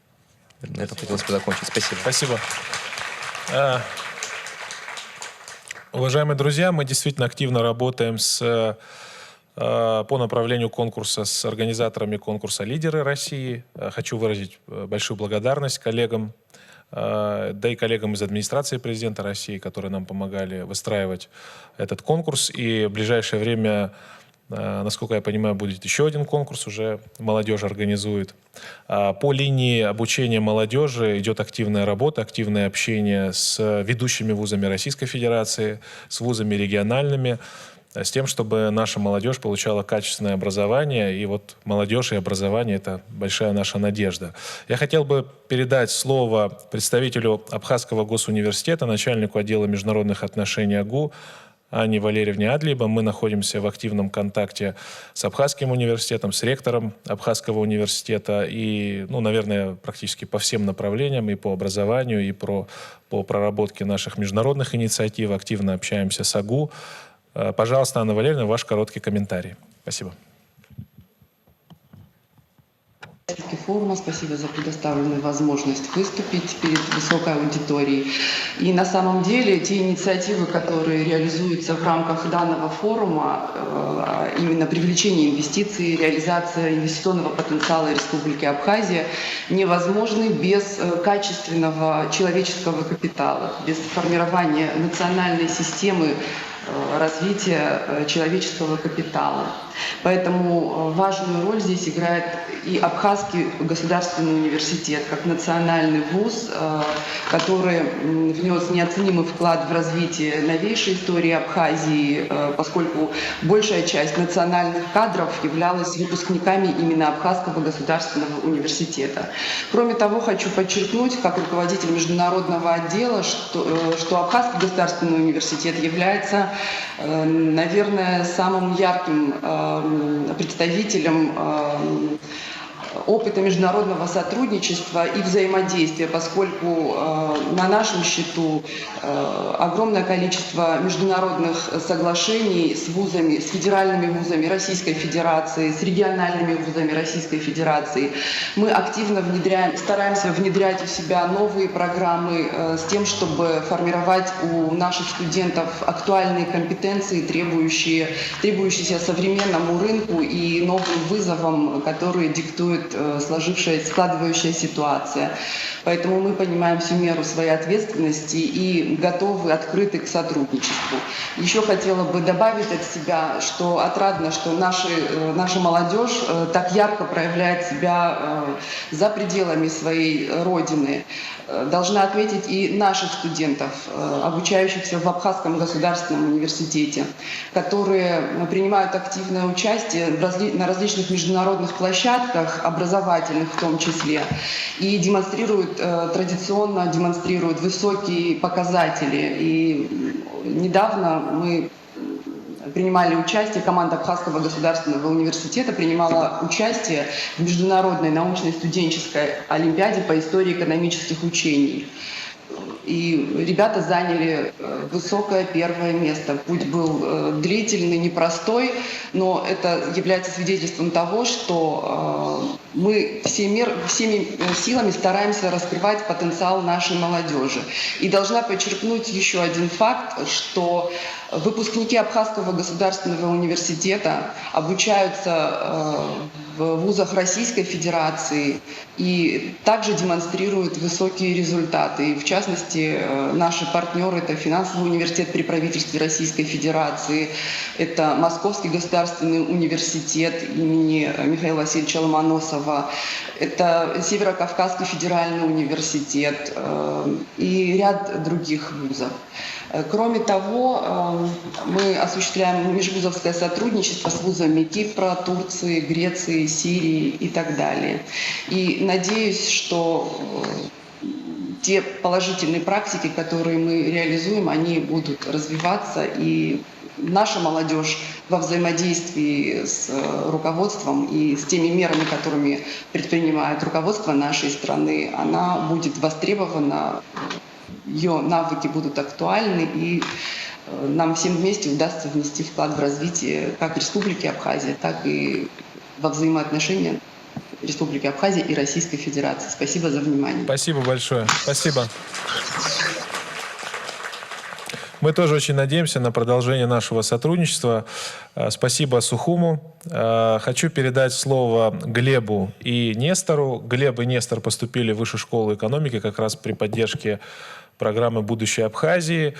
На этом хотелось бы закончить. Спасибо. Спасибо. Уважаемые друзья, мы действительно активно работаем по направлению конкурса с организаторами конкурса «Лидеры России». Хочу выразить большую благодарность коллегам, да и коллегам из администрации президента России, которые нам помогали выстраивать этот конкурс. И в ближайшее время, насколько я понимаю, будет еще один конкурс, уже молодежь организует. По линии обучения молодежи идет активная работа, активное общение с ведущими вузами Российской Федерации, с вузами региональными. с тем, чтобы наша молодежь получала качественное образование. И вот молодежь и образование – это большая наша надежда. Я хотел бы передать слово представителю Абхазского госуниверситета, начальнику отдела международных отношений АГУ Анне Валерьевне Адлиба. Мы находимся в активном контакте с Абхазским университетом, с ректором Абхазского университета и, наверное, практически по всем направлениям, и по образованию, и по проработке наших международных инициатив. Активно общаемся с АГУ. Пожалуйста, Анна Валерьевна, ваш короткий комментарий. Спасибо. Форума. Спасибо за предоставленную возможность выступить перед высокой аудиторией. И на самом деле те инициативы, которые реализуются в рамках данного форума, именно привлечение инвестиций, реализация инвестиционного потенциала Республики Абхазия, невозможны без качественного человеческого капитала, без формирования национальной системы развития человеческого капитала. Поэтому важную роль здесь играет и Абхазский государственный университет, как национальный вуз, который внес неоценимый вклад в развитие новейшей истории Абхазии, поскольку большая часть национальных кадров являлась выпускниками именно Абхазского государственного университета. Кроме того, хочу подчеркнуть, как руководитель международного отдела, что Абхазский государственный университет является, наверное, самым ярким представителем опыта международного сотрудничества и взаимодействия, поскольку на нашем счету огромное количество международных соглашений с вузами, с федеральными вузами Российской Федерации, с региональными вузами Российской Федерации. Мы активно стараемся внедрять в себя новые программы с тем, чтобы формировать у наших студентов актуальные компетенции, требующиеся современному рынку и новым вызовам, которые диктуют складывающая ситуация. Поэтому мы понимаем всю меру своей ответственности и готовы, открыты к сотрудничеству. Еще хотела бы добавить от себя, что отрадно, что наша молодежь так ярко проявляет себя за пределами своей родины. Должна отметить и наших студентов, обучающихся в Абхазском государственном университете, которые принимают активное участие на различных международных площадках, образовательных в том числе, и традиционно демонстрируют высокие показатели. И недавно мы принимали участие, команда Абхазского государственного университета принимала участие в международной научной студенческой олимпиаде по истории экономических учений. И ребята заняли высокое первое место. Путь был длительный, непростой, но это является свидетельством того, что мы всеми силами стараемся раскрывать потенциал нашей молодежи. И должна подчеркнуть еще один факт, что выпускники Абхазского государственного университета обучаются в вузах Российской Федерации и также демонстрируют высокие результаты. И в частности, наши партнеры — это Финансовый университет при правительстве Российской Федерации, это Московский государственный университет имени Михаила Васильевича Ломоносова, это Северо-Кавказский федеральный университет и ряд других вузов. Кроме того, мы осуществляем межвузовское сотрудничество с вузами Кипра, Турции, Греции, Сирии и так далее. И надеюсь, что те положительные практики, которые мы реализуем, они будут развиваться, и наша молодежь во взаимодействии с руководством и с теми мерами, которыми предпринимает руководство нашей страны, она будет востребована, ее навыки будут актуальны, и нам всем вместе удастся внести вклад в развитие как Республики Абхазия, так и во взаимоотношения Республики Абхазия и Российской Федерации. Спасибо за внимание. Спасибо большое. Спасибо. Мы тоже очень надеемся на продолжение нашего сотрудничества. Спасибо Сухуму. Хочу передать слово Глебу и Нестору. Глеб и Нестор поступили в Высшую школу экономики как раз при поддержке программы «Будущее Абхазии».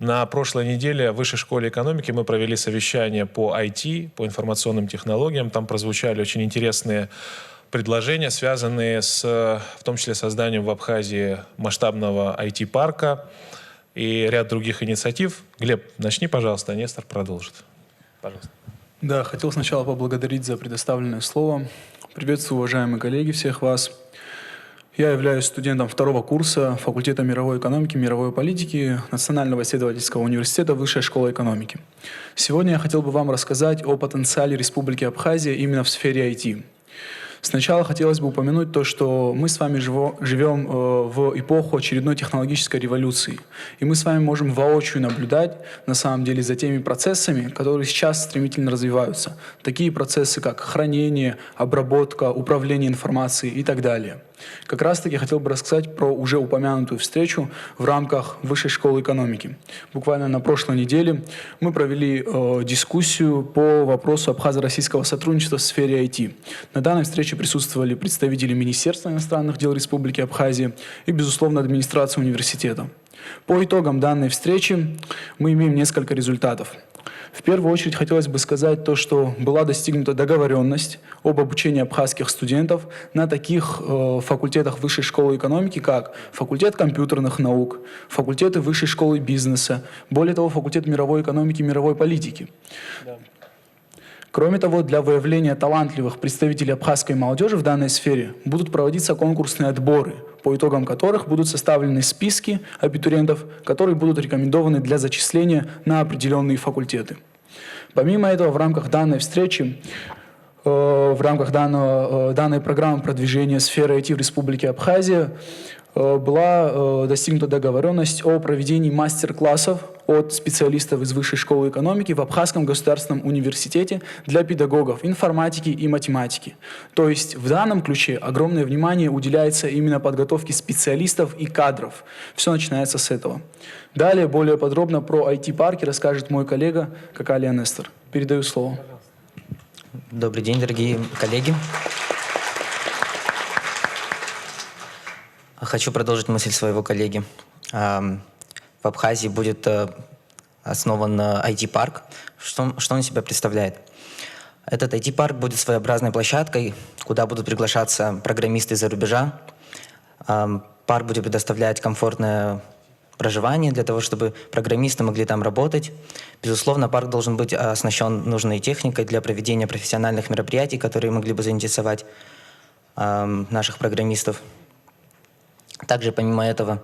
На прошлой неделе в Высшей школе экономики мы провели совещание по IT, по информационным технологиям. Там прозвучали очень интересные предложения, связанные в том числе с созданием в Абхазии масштабного IT-парка и ряд других инициатив. Глеб, начни, пожалуйста, а Нестор продолжит. Пожалуйста. Да, хотел сначала поблагодарить за предоставленное слово. Приветствую, уважаемые коллеги, всех вас. Я являюсь студентом второго курса факультета мировой экономики и мировой политики Национального исследовательского университета Высшей школы экономики. Сегодня я хотел бы вам рассказать о потенциале Республики Абхазия именно в сфере IT. Сначала хотелось бы упомянуть то, что мы с вами живем в эпоху очередной технологической революции. И мы с вами можем воочию наблюдать, на самом деле, за теми процессами, которые сейчас стремительно развиваются. Такие процессы, как хранение, обработка, управление информацией и так далее. Как раз-таки хотел бы рассказать про уже упомянутую встречу в рамках Высшей школы экономики. Буквально на прошлой неделе мы провели дискуссию по вопросу абхазо-российского сотрудничества в сфере IT. На данной встрече присутствовали представители Министерства иностранных дел Республики Абхазия и, безусловно, администрации университета. По итогам данной встречи мы имеем несколько результатов. В первую очередь хотелось бы сказать то, что была достигнута договоренность об обучении абхазских студентов на таких факультетах Высшей школы экономики, как факультет компьютерных наук, факультеты Высшей школы бизнеса, более того, факультет мировой экономики и мировой политики. Да. Кроме того, для выявления талантливых представителей абхазской молодежи в данной сфере будут проводиться конкурсные отборы, по итогам которых будут составлены списки абитуриентов, которые будут рекомендованы для зачисления на определенные факультеты. Помимо этого, в рамках данной встречи, в рамках данной программы продвижения сферы IT в Республике Абхазия была достигнута договоренность о проведении мастер-классов от специалистов из Высшей школы экономики в Абхазском государственном университете для педагогов информатики и математики. То есть в данном ключе огромное внимание уделяется именно подготовке специалистов и кадров. Все начинается с этого. Далее более подробно про IT-парки расскажет мой коллега Какалия Нестор. Передаю слово. Добрый день, дорогие коллеги. Хочу продолжить мысль своего коллеги. В Абхазии будет основан IT-парк. Что он из себя представляет? Этот IT-парк будет своеобразной площадкой, куда будут приглашаться программисты из-за рубежа. Парк будет предоставлять комфортное проживание для того, чтобы программисты могли там работать. Безусловно, парк должен быть оснащен нужной техникой для проведения профессиональных мероприятий, которые могли бы заинтересовать наших программистов. Также, помимо этого,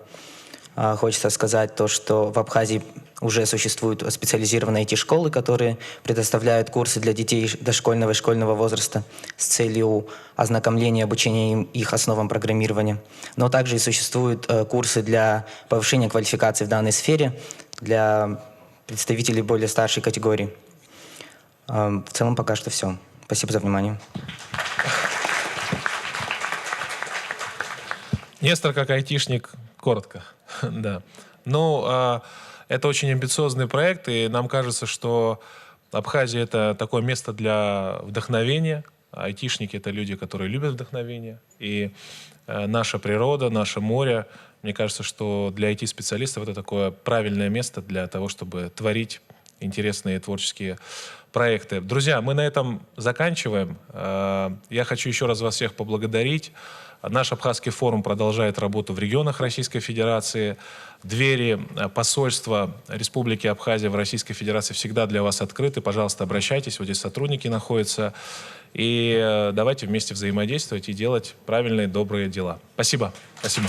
хочется сказать то, что в Абхазии уже существуют специализированные IT-школы, которые предоставляют курсы для детей дошкольного и школьного возраста с целью ознакомления и обучения их основам программирования. Но также и существуют курсы для повышения квалификации в данной сфере для представителей более старшей категории. В целом пока что все. Спасибо за внимание. Нестор, как айтишник, коротко. Да. Ну, это очень амбициозный проект, и нам кажется, что Абхазия — это такое место для вдохновения. Айтишники — это люди, которые любят вдохновение. И наша природа, наше море, мне кажется, что для IT-специалистов это такое правильное место для того, чтобы творить интересные творческие проекты. Друзья, мы на этом заканчиваем. Я хочу еще раз вас всех поблагодарить. Наш Абхазский форум продолжает работу в регионах Российской Федерации. Двери посольства Республики Абхазия в Российской Федерации всегда для вас открыты. Пожалуйста, обращайтесь, вот здесь сотрудники находятся. И давайте вместе взаимодействовать и делать правильные, добрые дела. Спасибо. Спасибо.